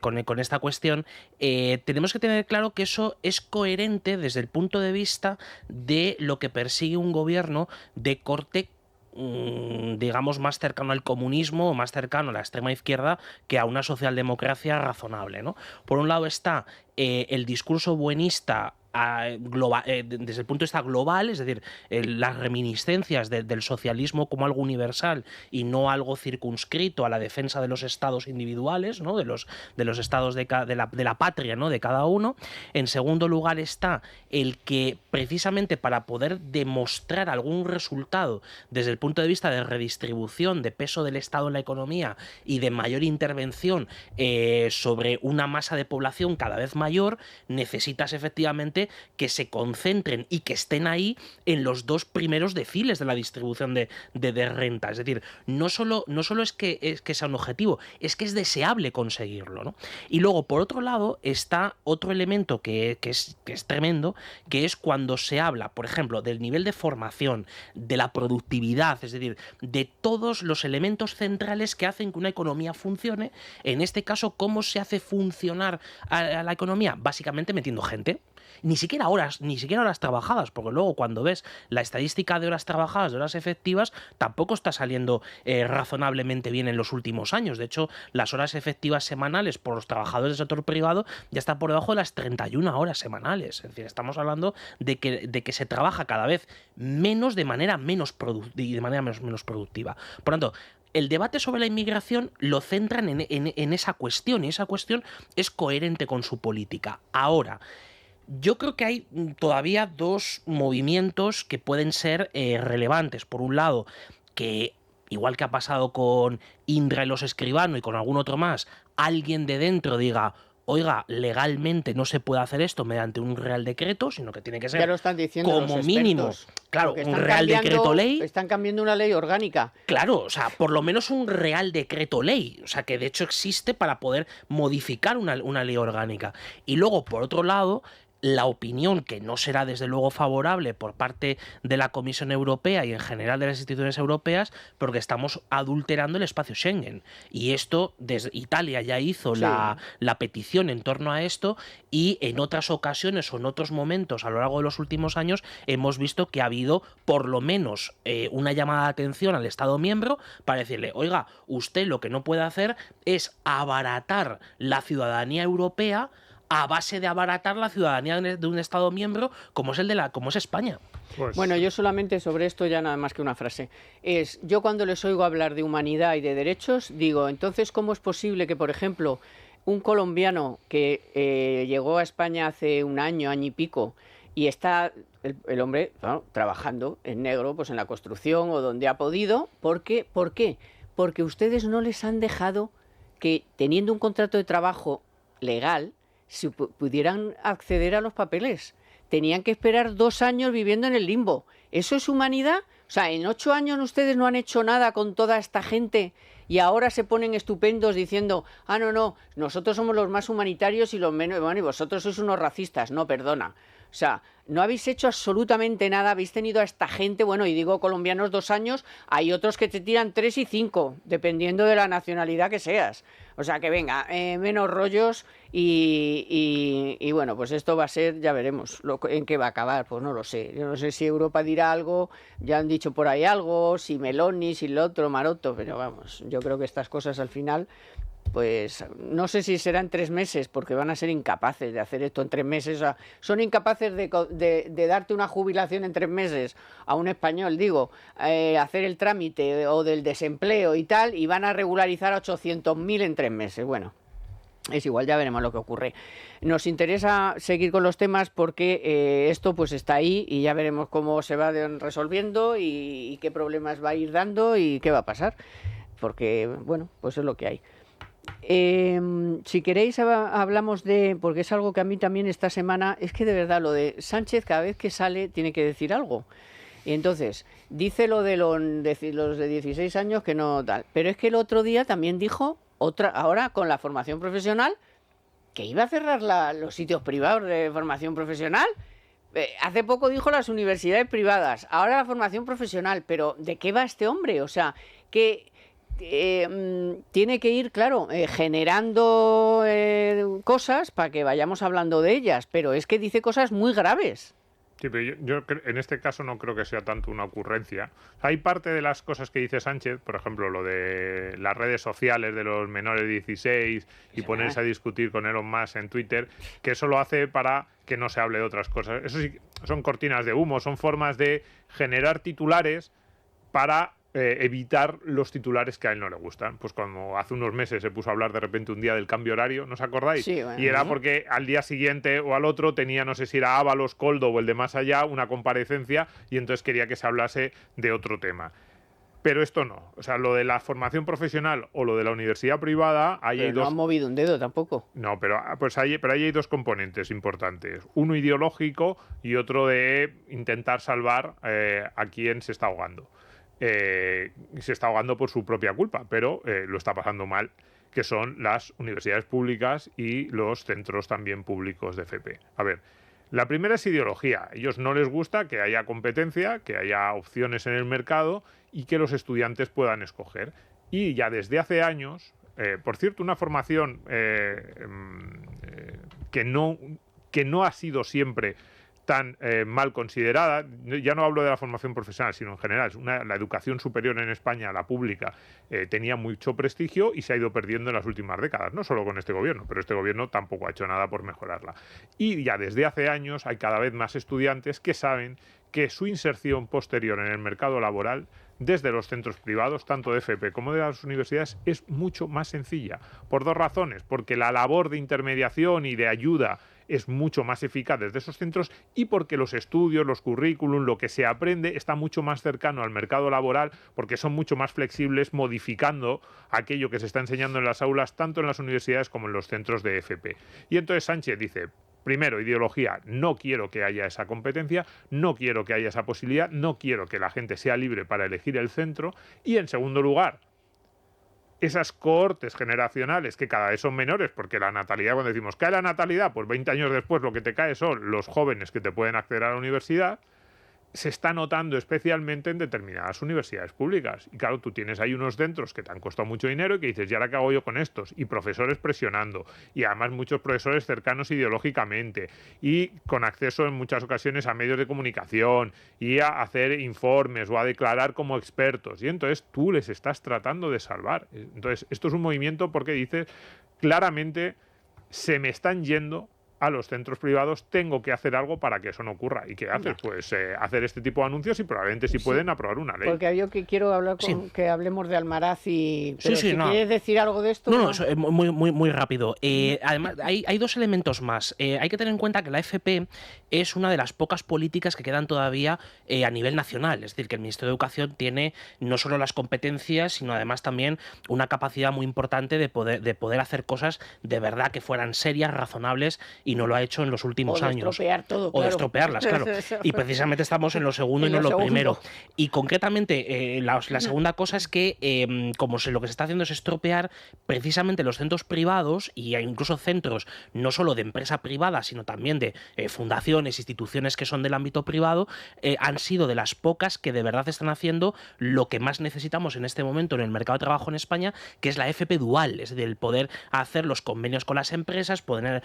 Con esta cuestión. Tenemos que tener claro que eso es coherente desde el punto de vista de lo que persigue un gobierno de corte, digamos, más cercano al comunismo o más cercano a la extrema izquierda que a una socialdemocracia razonable, ¿no? Por un lado está el discurso buenista desde el punto de vista global, es decir, las reminiscencias del socialismo como algo universal y no algo circunscrito a la defensa de los estados individuales, ¿no? de los estados de la patria, ¿no? de cada uno. En segundo lugar está el que precisamente para poder demostrar algún resultado desde el punto de vista de redistribución de peso del Estado en la economía y de mayor intervención sobre una masa de población cada vez mayor, necesitas efectivamente que se concentren y que estén ahí en los dos primeros deciles de la distribución de renta. Es decir, no solo es que sea un objetivo, es que es deseable conseguirlo, ¿no? Y luego, por otro lado, está otro elemento que es tremendo, que es cuando se habla, por ejemplo, del nivel de formación, de la productividad, es decir, de todos los elementos centrales que hacen que una economía funcione. En este caso, ¿cómo se hace funcionar a la economía? Básicamente metiendo gente. ni siquiera horas trabajadas, porque luego cuando ves la estadística de horas trabajadas, de horas efectivas, tampoco está saliendo razonablemente bien en los últimos años. De hecho, las horas efectivas semanales por los trabajadores del sector privado ya están por debajo de las 31 horas semanales. Es decir, estamos hablando de que se trabaja cada vez menos de manera menos productiva. Por tanto, el debate sobre la inmigración lo centran en esa cuestión, y esa cuestión es coherente con su política. Ahora, yo creo que hay todavía dos movimientos que pueden ser relevantes. Por un lado, que igual que ha pasado con Indra y los Escribano y con algún otro más, alguien de dentro diga: oiga, legalmente no se puede hacer esto mediante un real decreto, sino que tiene que ser, ya lo están diciendo como los mínimo, claro, un real decreto ley. Están cambiando una ley orgánica. Claro, o sea, por lo menos un real decreto ley, o sea, que de hecho existe para poder modificar una ley orgánica. Y luego, por otro lado, la opinión, que no será desde luego favorable por parte de la Comisión Europea y en general de las instituciones europeas, porque estamos adulterando el espacio Schengen. Y esto, desde Italia ya hizo la petición en torno a esto, y en otras ocasiones o en otros momentos a lo largo de los últimos años hemos visto que ha habido por lo menos una llamada de atención al Estado miembro para decirle: oiga, usted lo que no puede hacer es abaratar la ciudadanía europea a base de abaratar la ciudadanía de un Estado miembro como es España. Pues... Bueno, yo solamente sobre esto ya nada más que una frase. Yo cuando les oigo hablar de humanidad y de derechos, digo, entonces, ¿cómo es posible que, por ejemplo, un colombiano que llegó a España hace un año y pico, y está el hombre, bueno, trabajando en negro, pues en la construcción o donde ha podido? ¿Por qué? Porque ustedes no les han dejado que, teniendo un contrato de trabajo legal, si pudieran acceder a los papeles. Tenían que esperar 2 años viviendo en el limbo. ¿Eso es humanidad? O sea, en 8 años ustedes no han hecho nada con toda esta gente y ahora se ponen estupendos diciendo: ah, no, nosotros somos los más humanitarios y los menos, bueno, y vosotros sois unos racistas. No, perdona. O sea, no habéis hecho absolutamente nada, habéis tenido a esta gente, bueno, y digo colombianos 2 años, hay otros que te tiran 3 y 5, dependiendo de la nacionalidad que seas. O sea, que venga, menos rollos y bueno, pues esto va a ser, ya veremos en qué va a acabar, pues no lo sé. Yo no sé si Europa dirá algo, ya han dicho por ahí algo, si Meloni, si lo otro, Maroto, pero vamos, yo creo que estas cosas al final... Pues no sé si será en 3 meses, porque van a ser incapaces de hacer esto en 3 meses. O sea, son incapaces de darte una jubilación en 3 meses a un español, digo, hacer el trámite o del desempleo y tal, y van a regularizar a 800.000 en 3 meses. Bueno, es igual, ya veremos lo que ocurre. Nos interesa seguir con los temas porque esto pues está ahí y ya veremos cómo se va resolviendo y qué problemas va a ir dando y qué va a pasar. Porque, bueno, pues es lo que hay. Si queréis hablamos de, porque es algo que a mí también esta semana, es que de verdad lo de Sánchez cada vez que sale tiene que decir algo. Y entonces dice lo de los de 16 años que no tal, pero es que el otro día también dijo ahora con la formación profesional, que iba a cerrar los sitios privados de formación profesional. Hace poco dijo las universidades privadas, ahora la formación profesional, pero ¿de qué va este hombre? O sea, que tiene que ir, claro, generando cosas para que vayamos hablando de ellas, pero es que dice cosas muy graves. Sí, pero yo en este caso no creo que sea tanto una ocurrencia. Hay parte de las cosas que dice Sánchez, por ejemplo, lo de las redes sociales de los menores de 16 y ponerse a discutir con Elon Musk en Twitter, que eso lo hace para que no se hable de otras cosas. Eso sí, son cortinas de humo, son formas de generar titulares para evitar los titulares que a él no le gustan. Pues cuando hace unos meses se puso a hablar de repente un día del cambio horario, ¿no os acordáis? Sí, bueno, y era porque al día siguiente o al otro tenía, no sé si era Ábalos, Koldo o el de más allá, una comparecencia y entonces quería que se hablase de otro tema. Pero esto no. O sea, lo de la formación profesional o lo de la universidad privada... No han movido un dedo tampoco. No, pero ahí hay 2 componentes importantes. Uno ideológico y otro de intentar salvar a quien se está ahogando. Se está ahogando por su propia culpa, pero lo está pasando mal, que son las universidades públicas y los centros también públicos de FP. A ver, la primera es ideología. A ellos no les gusta que haya competencia, que haya opciones en el mercado y que los estudiantes puedan escoger. Y ya desde hace años, por cierto, una formación que no que no ha sido siempre tan mal considerada. Ya no hablo de la formación profesional, sino en general. La educación superior en España, la pública, tenía mucho prestigio y se ha ido perdiendo en las últimas décadas, no solo con este gobierno, pero este gobierno tampoco ha hecho nada por mejorarla. Y ya desde hace años hay cada vez más estudiantes que saben que su inserción posterior en el mercado laboral desde los centros privados, tanto de FP como de las universidades, es mucho más sencilla, por dos razones: porque la labor de intermediación y de ayuda es mucho más eficaz desde esos centros, y porque los estudios, los currículum, lo que se aprende está mucho más cercano al mercado laboral, porque son mucho más flexibles, modificando aquello que se está enseñando en las aulas, tanto en las universidades como en los centros de FP. Y entonces Sánchez dice: primero, ideología, no quiero que haya esa competencia, no quiero que haya esa posibilidad, no quiero que la gente sea libre para elegir el centro. Y en segundo lugar, esas cohortes generacionales que cada vez son menores, porque la natalidad, cuando decimos cae la natalidad, pues 20 años después lo que te cae son los jóvenes que te pueden acceder a la universidad, se está notando especialmente en determinadas universidades públicas. Y claro, tú tienes ahí unos centros que te han costado mucho dinero y que dices, ¿y ahora qué hago yo con estos? Y profesores presionando, y además muchos profesores cercanos ideológicamente, y con acceso en muchas ocasiones a medios de comunicación, y a hacer informes o a declarar como expertos. Y entonces tú les estás tratando de salvar. Entonces, esto es un movimiento porque dices, claramente se me están yendo a los centros privados, tengo que hacer algo para que eso no ocurra. ¿Y qué haces? Pues hacer este tipo de anuncios y probablemente sí pueden aprobar una ley. Porque yo que quiero hablar que hablemos de Almaraz y... Pero ¿quieres decir algo de esto? No, muy rápido. Además, hay dos elementos más. Hay que tener en cuenta que la FP es una de las pocas políticas que quedan todavía a nivel nacional. Es decir, que el Ministerio de Educación tiene no solo las competencias, sino además también una capacidad muy importante de poder hacer cosas de verdad que fueran serias, razonables, y no lo ha hecho en los últimos años. Estropear todo, o de estropearlas, claro. Y precisamente estamos en lo segundo y no en lo primero. Y concretamente, la segunda cosa es que, como lo que se está haciendo es estropear precisamente los centros privados, y incluso centros no solo de empresa privada, sino también de fundaciones, instituciones que son del ámbito privado, han sido de las pocas que de verdad están haciendo lo que más necesitamos en este momento en el mercado de trabajo en España, que es la FP dual, es decir, el poder hacer los convenios con las empresas, poner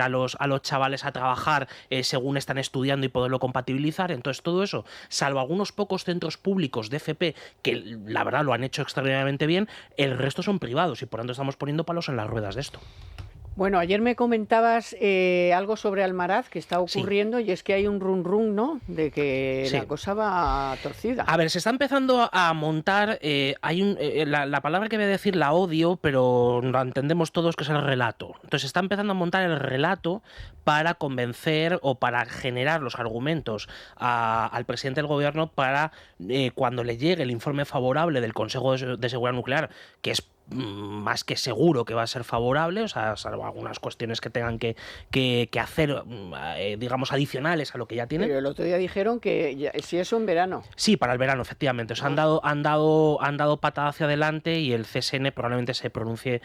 a los chavales a trabajar según están estudiando y poderlo compatibilizar. Entonces todo eso, salvo algunos pocos centros públicos de FP que la verdad lo han hecho extraordinariamente bien, el resto son privados y por tanto estamos poniendo palos en las ruedas de esto. Bueno, ayer me comentabas algo sobre Almaraz que está ocurriendo, y es que hay un run, ¿no?, de que la cosa va torcida. A ver, se está empezando a montar, la palabra que voy a decir la odio, pero lo entendemos todos, que es el relato. Entonces se está empezando a montar el relato para convencer o para generar los argumentos al presidente del gobierno para cuando le llegue el informe favorable del Consejo de Seguridad Nuclear, que es más que seguro que va a ser favorable, o sea, salvo algunas cuestiones que tengan que hacer, digamos, adicionales a lo que ya tienen. Pero el otro día dijeron que si eso en verano. Sí, para el verano, efectivamente. O sea, han dado patada hacia adelante, y el CSN probablemente se pronuncie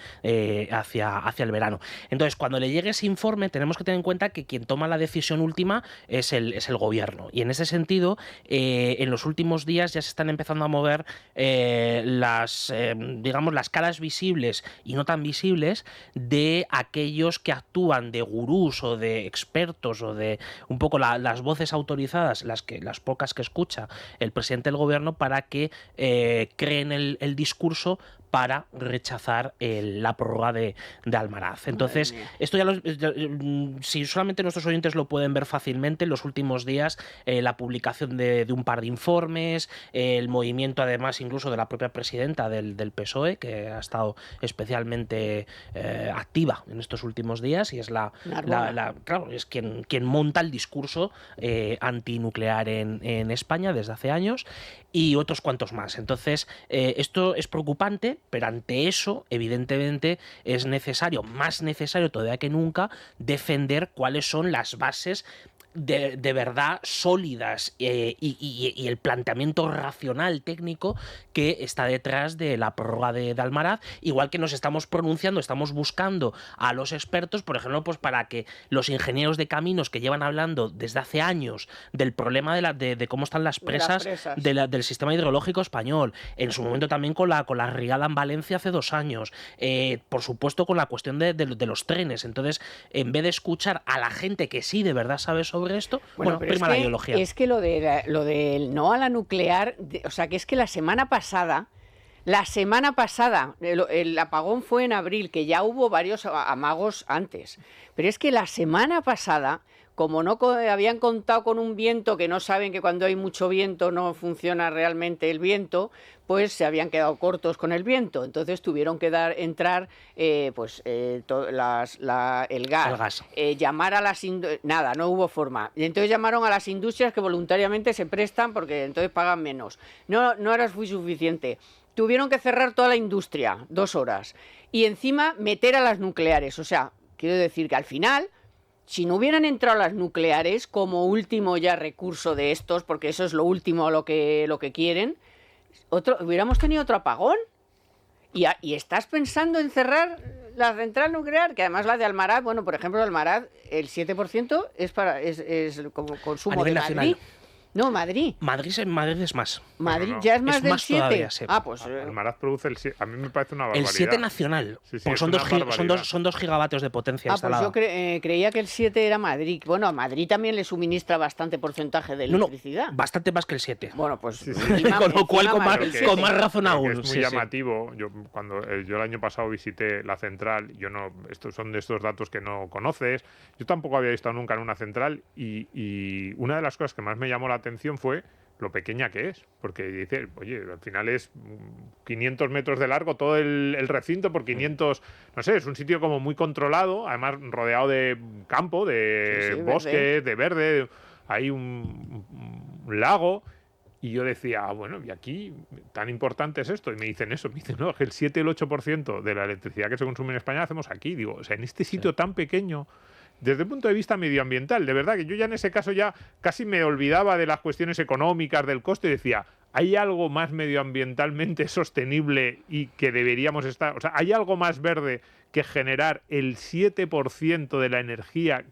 hacia el verano. Entonces, cuando le llegue ese informe, tenemos que tener en cuenta que quien toma la decisión última es el gobierno. Y en ese sentido, en los últimos días ya se están empezando a mover las caras visibles y no tan visibles de aquellos que actúan de gurús o de expertos o de un poco las voces autorizadas, las pocas que escucha el presidente del gobierno, para que creen el discurso para rechazar la prórroga de Almaraz. Entonces, esto si solamente nuestros oyentes lo pueden ver fácilmente, en los últimos días la publicación de un par de informes, el movimiento además incluso de la propia presidenta del PSOE, que ha estado especialmente activa en estos últimos días, y es es quien monta el discurso antinuclear en España desde hace años, y otros cuantos más. Entonces, esto es preocupante, pero ante eso, evidentemente, es necesario, más necesario todavía que nunca, defender cuáles son las bases de verdad sólidas y el planteamiento racional técnico que está detrás de la prórroga de Almaraz, igual que nos estamos pronunciando, estamos buscando a los expertos, por ejemplo, pues para que los ingenieros de caminos que llevan hablando desde hace años del problema de cómo están las presas, del sistema hidrológico español, en su momento también con la Rigada en Valencia hace 2 años, por supuesto con la cuestión de los trenes. Entonces, en vez de escuchar a la gente que sí de verdad sabe sobre esto, bueno, prima la ideología. Es que lo del no a la nuclear, o sea, que es que la semana pasada, el apagón fue en abril, que ya hubo varios amagos antes, pero es que la semana pasada, como no habían contado con un viento, que no saben que cuando hay mucho viento no funciona realmente el viento, pues se habían quedado cortos con el viento. Entonces tuvieron que entrar el gas. Llamar a las nada, no hubo forma. Y entonces llamaron a las industrias que voluntariamente se prestan porque entonces pagan menos. No era suficiente. Tuvieron que cerrar toda la industria, 2 horas. Y encima meter a las nucleares. O sea, quiero decir que al final, si no hubieran entrado las nucleares como último ya recurso de estos, porque eso es lo último lo que quieren, hubiéramos tenido otro apagón. Y estás pensando en cerrar la central nuclear, que además la de Almaraz, bueno, por ejemplo, Almaraz, el 7% es como consumo a nivel de nacional. Madrid. No, Madrid. Madrid es más. Madrid ya es más es del más 7. Todavía, sí. Ah, pues Almaraz produce el 7. A mí me parece una barbaridad. El 7 nacional. Sí, porque es son 2 gigavatios de potencia instalada. Pues yo creía que el 7 era Madrid. Bueno, a Madrid también le suministra bastante porcentaje de electricidad. No, bastante más que el 7. Bueno, pues con lo cual con más razón aún. Es muy llamativo. Yo el año pasado visité la central, estos son de estos datos que no conoces. Yo tampoco había estado nunca en una central y una de las cosas que más me llamó la atención fue lo pequeña que es, porque dice, oye, al final es 500 metros de largo todo el recinto por 500, no sé, es un sitio como muy controlado, además rodeado de campo, de bosques, de verde, hay un lago, y yo decía, bueno, ¿y aquí tan importante es esto? Y me dicen eso, no, que el 7 y el 8% de la electricidad que se consume en España la hacemos aquí, digo, o sea, en este sitio tan pequeño. Desde el punto de vista medioambiental, de verdad que yo ya en ese caso ya casi me olvidaba de las cuestiones económicas, del coste, y decía, ¿hay algo más medioambientalmente sostenible y que deberíamos estar? O sea, ¿hay algo más verde que generar el 7% de la energía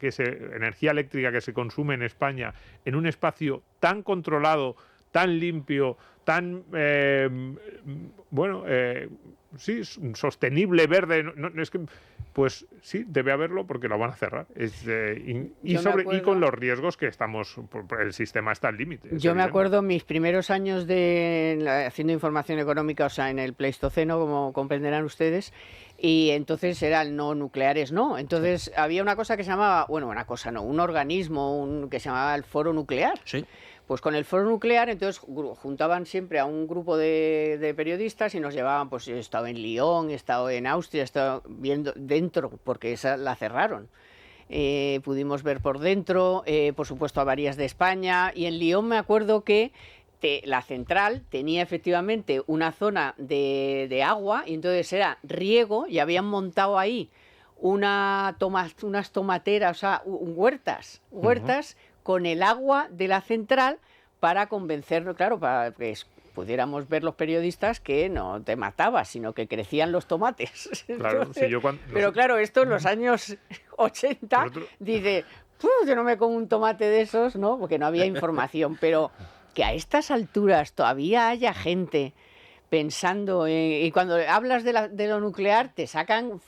eléctrica que se consume en España en un espacio tan controlado, tan limpio, tan sostenible, verde? Es que, pues sí, debe haberlo porque lo van a cerrar. Y con los riesgos que el sistema está al límite. Yo me acuerdo mis primeros años haciendo información económica, o sea, en el Pleistoceno, como comprenderán ustedes, y entonces eran no nucleares, no. Entonces había una cosa que se llamaba, un organismo que se llamaba el Foro Nuclear. Sí. Pues con el Foro Nuclear, entonces juntaban siempre a un grupo de periodistas y nos llevaban, pues he estado en Lyon, he estado en Austria, he estado viendo dentro, porque esa la cerraron. Pudimos ver por dentro, por supuesto, avarías de España, y en Lyon me acuerdo que la central tenía efectivamente una zona de agua, y entonces era riego, y habían montado ahí unas tomateras, o sea, huertas, con el agua de la central para convencernos, claro, para que pudiéramos ver los periodistas que no te matabas, sino que crecían los tomates. Claro, entonces, pero claro, esto en los años 80 dice, yo no me como un tomate de esos, ¿no? Porque no había información, pero que a estas alturas todavía haya gente pensando y cuando hablas de lo nuclear te sacan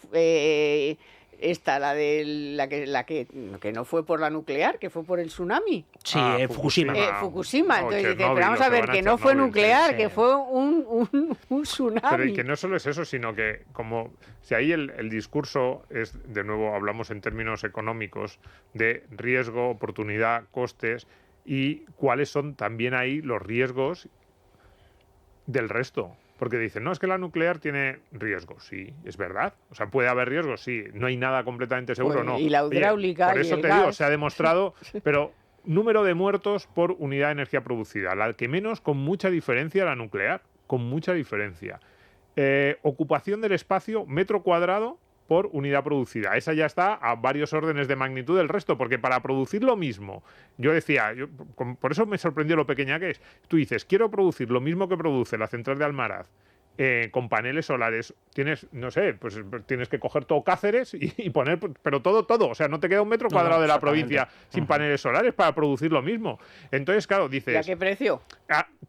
la que no fue por la nuclear, que fue por el tsunami. Sí, Fukushima. Fukushima. Entonces dice, pero vamos a ver, que no fue nuclear, que fue un tsunami. Pero y que no solo es eso, sino que como si ahí el discurso es, de nuevo hablamos en términos económicos, de riesgo, oportunidad, costes, y cuáles son también ahí los riesgos del resto. Porque dicen, no, es que la nuclear tiene riesgos. Sí, es verdad. O sea, puede haber riesgos, sí. No hay nada completamente seguro, no. Y la hidráulica. Por eso y el te gas. digo, se ha demostrado, pero número de muertos por unidad de energía producida. La que menos, con mucha diferencia, la nuclear. Con mucha diferencia. Ocupación del espacio, metro cuadrado, por unidad producida. Esa ya está a varios órdenes de magnitud del resto, porque para producir lo mismo, yo decía, por eso me sorprendió lo pequeña que es. Tú dices, quiero producir lo mismo que produce la central de Almaraz, con paneles solares, tienes, no sé, pues tienes que coger todo Cáceres y poner, pero todo, o sea, no te queda un metro cuadrado de la provincia sin paneles solares para producir lo mismo. Entonces, claro, dices... ¿Y a qué precio?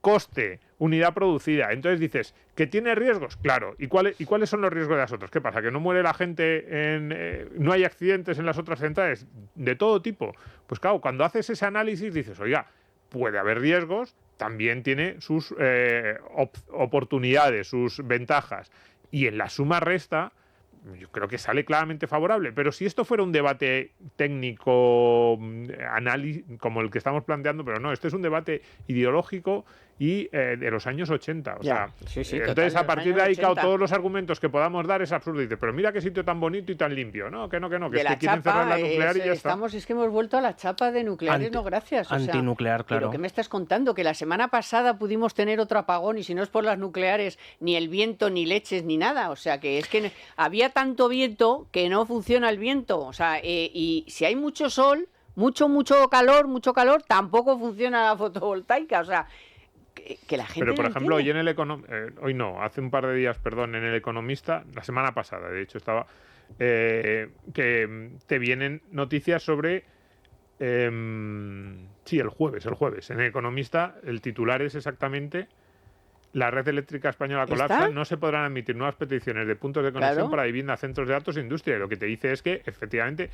Coste, unidad producida. Entonces dices, ¿que tiene riesgos? Claro. ¿Y cuáles son los riesgos de las otras? ¿Qué pasa? ¿Que no muere la gente no hay accidentes en las otras centrales? De todo tipo. Pues claro, cuando haces ese análisis dices, oiga, puede haber riesgos, también tiene sus oportunidades, sus ventajas. Y en la suma resta, yo creo que sale claramente favorable. Pero si esto fuera un debate técnico, análisis, como el que estamos planteando, pero no, este es un debate ideológico y de los años 80. O sea, entonces, a partir de ahí, claro, todos los argumentos que podamos dar es absurdo. Dices, pero mira qué sitio tan bonito y tan limpio. No, que es que quieren cerrar la nuclear y ya está. Es que hemos vuelto a la chapa de nucleares, no gracias. O sea, antinuclear, claro. ¿Pero qué me estás contando? Que la semana pasada pudimos tener otro apagón y si no es por las nucleares, ni el viento, ni leches, ni nada. O sea, que es que había tanto viento que no funciona el viento. O sea, y si hay mucho sol, mucho calor, tampoco funciona la fotovoltaica. O sea, que la gente. Pero, por no ejemplo, entiende. hoy no, hace un par de días, perdón, en El Economista, la semana pasada, de hecho, estaba, que te vienen noticias sobre. Sí, el jueves. En El Economista, el titular es exactamente: la red eléctrica española colapsa, no se podrán admitir nuevas peticiones de puntos de conexión para vivienda, centros de datos e industria. Y lo que te dice es que, efectivamente,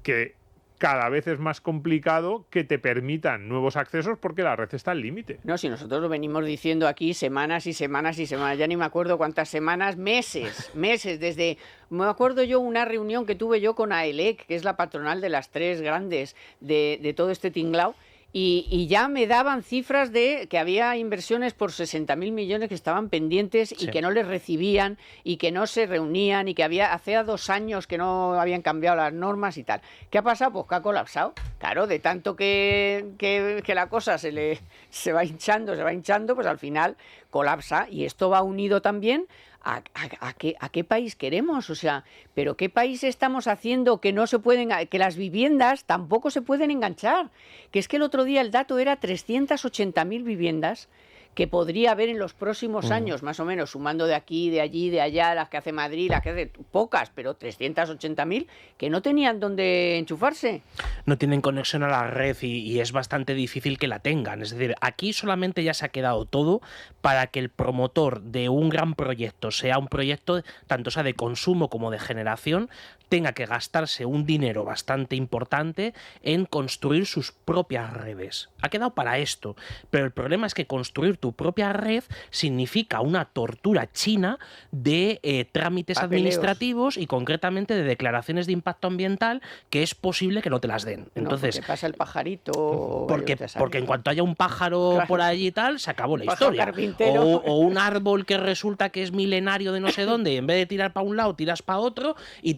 que cada vez es más complicado que te permitan nuevos accesos porque la red está al límite. No, si nosotros lo venimos diciendo aquí semanas, ya ni me acuerdo cuántas semanas, meses, desde, me acuerdo yo una reunión que tuve yo con AELEC, que es la patronal de las tres grandes de todo este tinglao, y ya me daban cifras de que había inversiones por 60.000 millones que estaban pendientes y que no les recibían y que no se reunían y que hacía 2 años que no habían cambiado las normas y tal. ¿Qué ha pasado? Pues que ha colapsado. Claro, de tanto que la cosa se va hinchando, pues al final colapsa. Y esto va unido también ¿A qué país queremos? O sea, ¿pero qué país estamos haciendo que no se pueden, que las viviendas tampoco se pueden enganchar? Que es que el otro día el dato era 380.000 viviendas que podría haber en los próximos años, más o menos, sumando de aquí, de allí, de allá, las que hace Madrid, las que hace pocas, pero 380.000 que no tenían dónde enchufarse. No tienen conexión a la red y es bastante difícil que la tengan. Es decir, aquí solamente ya se ha quedado todo para que el promotor de un gran proyecto sea un proyecto, tanto sea de consumo como de generación, tenga que gastarse un dinero bastante importante en construir sus propias redes. Ha quedado para esto, pero el problema es que construir tu propia red significa una tortura china de trámites administrativos y concretamente de declaraciones de impacto ambiental que es posible que no te las den. Entonces, porque pasa el pajarito. Porque en cuanto haya un pájaro por allí y tal, se acabó la historia. O un árbol que resulta que es milenario de no sé dónde y en vez de tirar para un lado tiras para otro y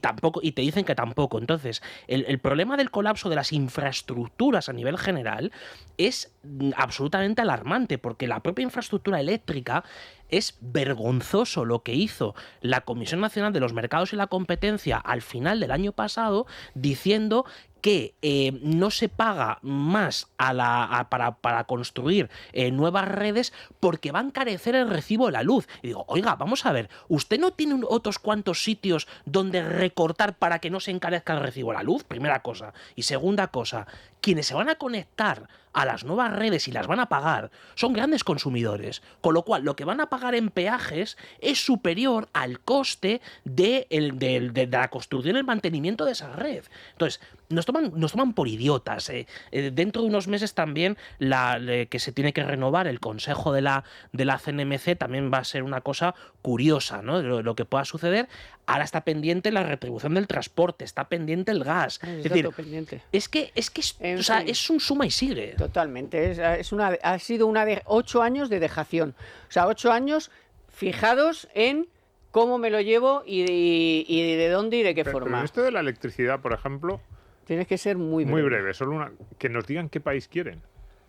te dicen que tampoco. Entonces, el problema del colapso de las infraestructuras a nivel general es absolutamente alarmante, porque la propia infraestructura eléctrica es vergonzoso lo que hizo la Comisión Nacional de los Mercados y la Competencia al final del año pasado, diciendo que no se paga más para construir nuevas redes porque va a encarecer el recibo de la luz. Y digo, oiga, vamos a ver, ¿usted no tiene otros cuantos sitios donde recortar para que no se encarezca el recibo de la luz? Primera cosa. Y segunda cosa, quienes se van a conectar a las nuevas redes y las van a pagar son grandes consumidores, con lo cual lo que van a pagar en peajes es superior al coste de la construcción y el mantenimiento de esa red. Entonces, nos toman por idiotas. Dentro de unos meses también que se tiene que renovar el consejo de la CNMC también va a ser una cosa curiosa, ¿no? Lo que pueda suceder. Ahora está pendiente la retribución del transporte, está pendiente el gas. Es decir, es un suma y sigue. Totalmente. Ha sido una de 8 años de dejación. O sea, 8 años fijados en cómo me lo llevo y de dónde y de qué forma. Pero esto de la electricidad, por ejemplo, tienes que ser muy breve. Muy breve. Solo que nos digan qué país quieren.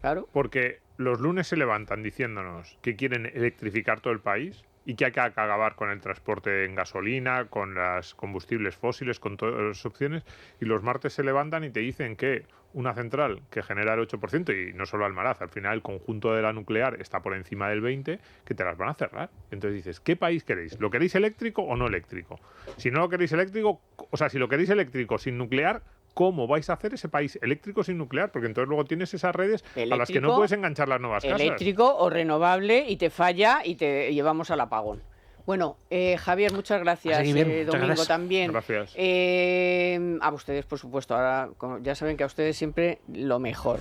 Claro. Porque los lunes se levantan diciéndonos que quieren electrificar todo el país y que hay que acabar con el transporte en gasolina, con los combustibles fósiles, con todas las opciones, y los martes se levantan y te dicen que una central que genera el 8%, y no solo Almaraz, al final el conjunto de la nuclear está por encima del 20%, que te las van a cerrar. Entonces dices, ¿qué país queréis? ¿Lo queréis eléctrico o no eléctrico? Si no lo queréis eléctrico, o sea, si lo queréis eléctrico sin nuclear, ¿cómo vais a hacer ese país eléctrico sin nuclear? Porque entonces luego tienes esas redes a las que no puedes enganchar las nuevas casas. Eléctrico o renovable y te falla y te llevamos al apagón. Bueno, Javier, muchas gracias. Domingo también. Gracias. A ustedes, por supuesto. Ahora ya saben que a ustedes siempre lo mejor.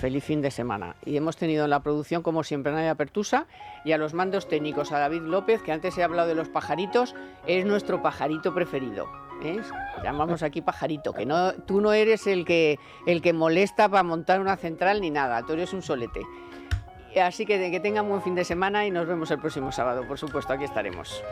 Feliz fin de semana. Y hemos tenido en la producción, como siempre, a Nadia Pertusa y a los mandos técnicos a David López, que antes he hablado de los pajaritos. Es nuestro pajarito preferido. Llamamos aquí pajarito, que no, tú no eres el que molesta para montar una central ni nada, tú eres un solete. Así que tengan buen fin de semana y nos vemos el próximo sábado, por supuesto, aquí estaremos.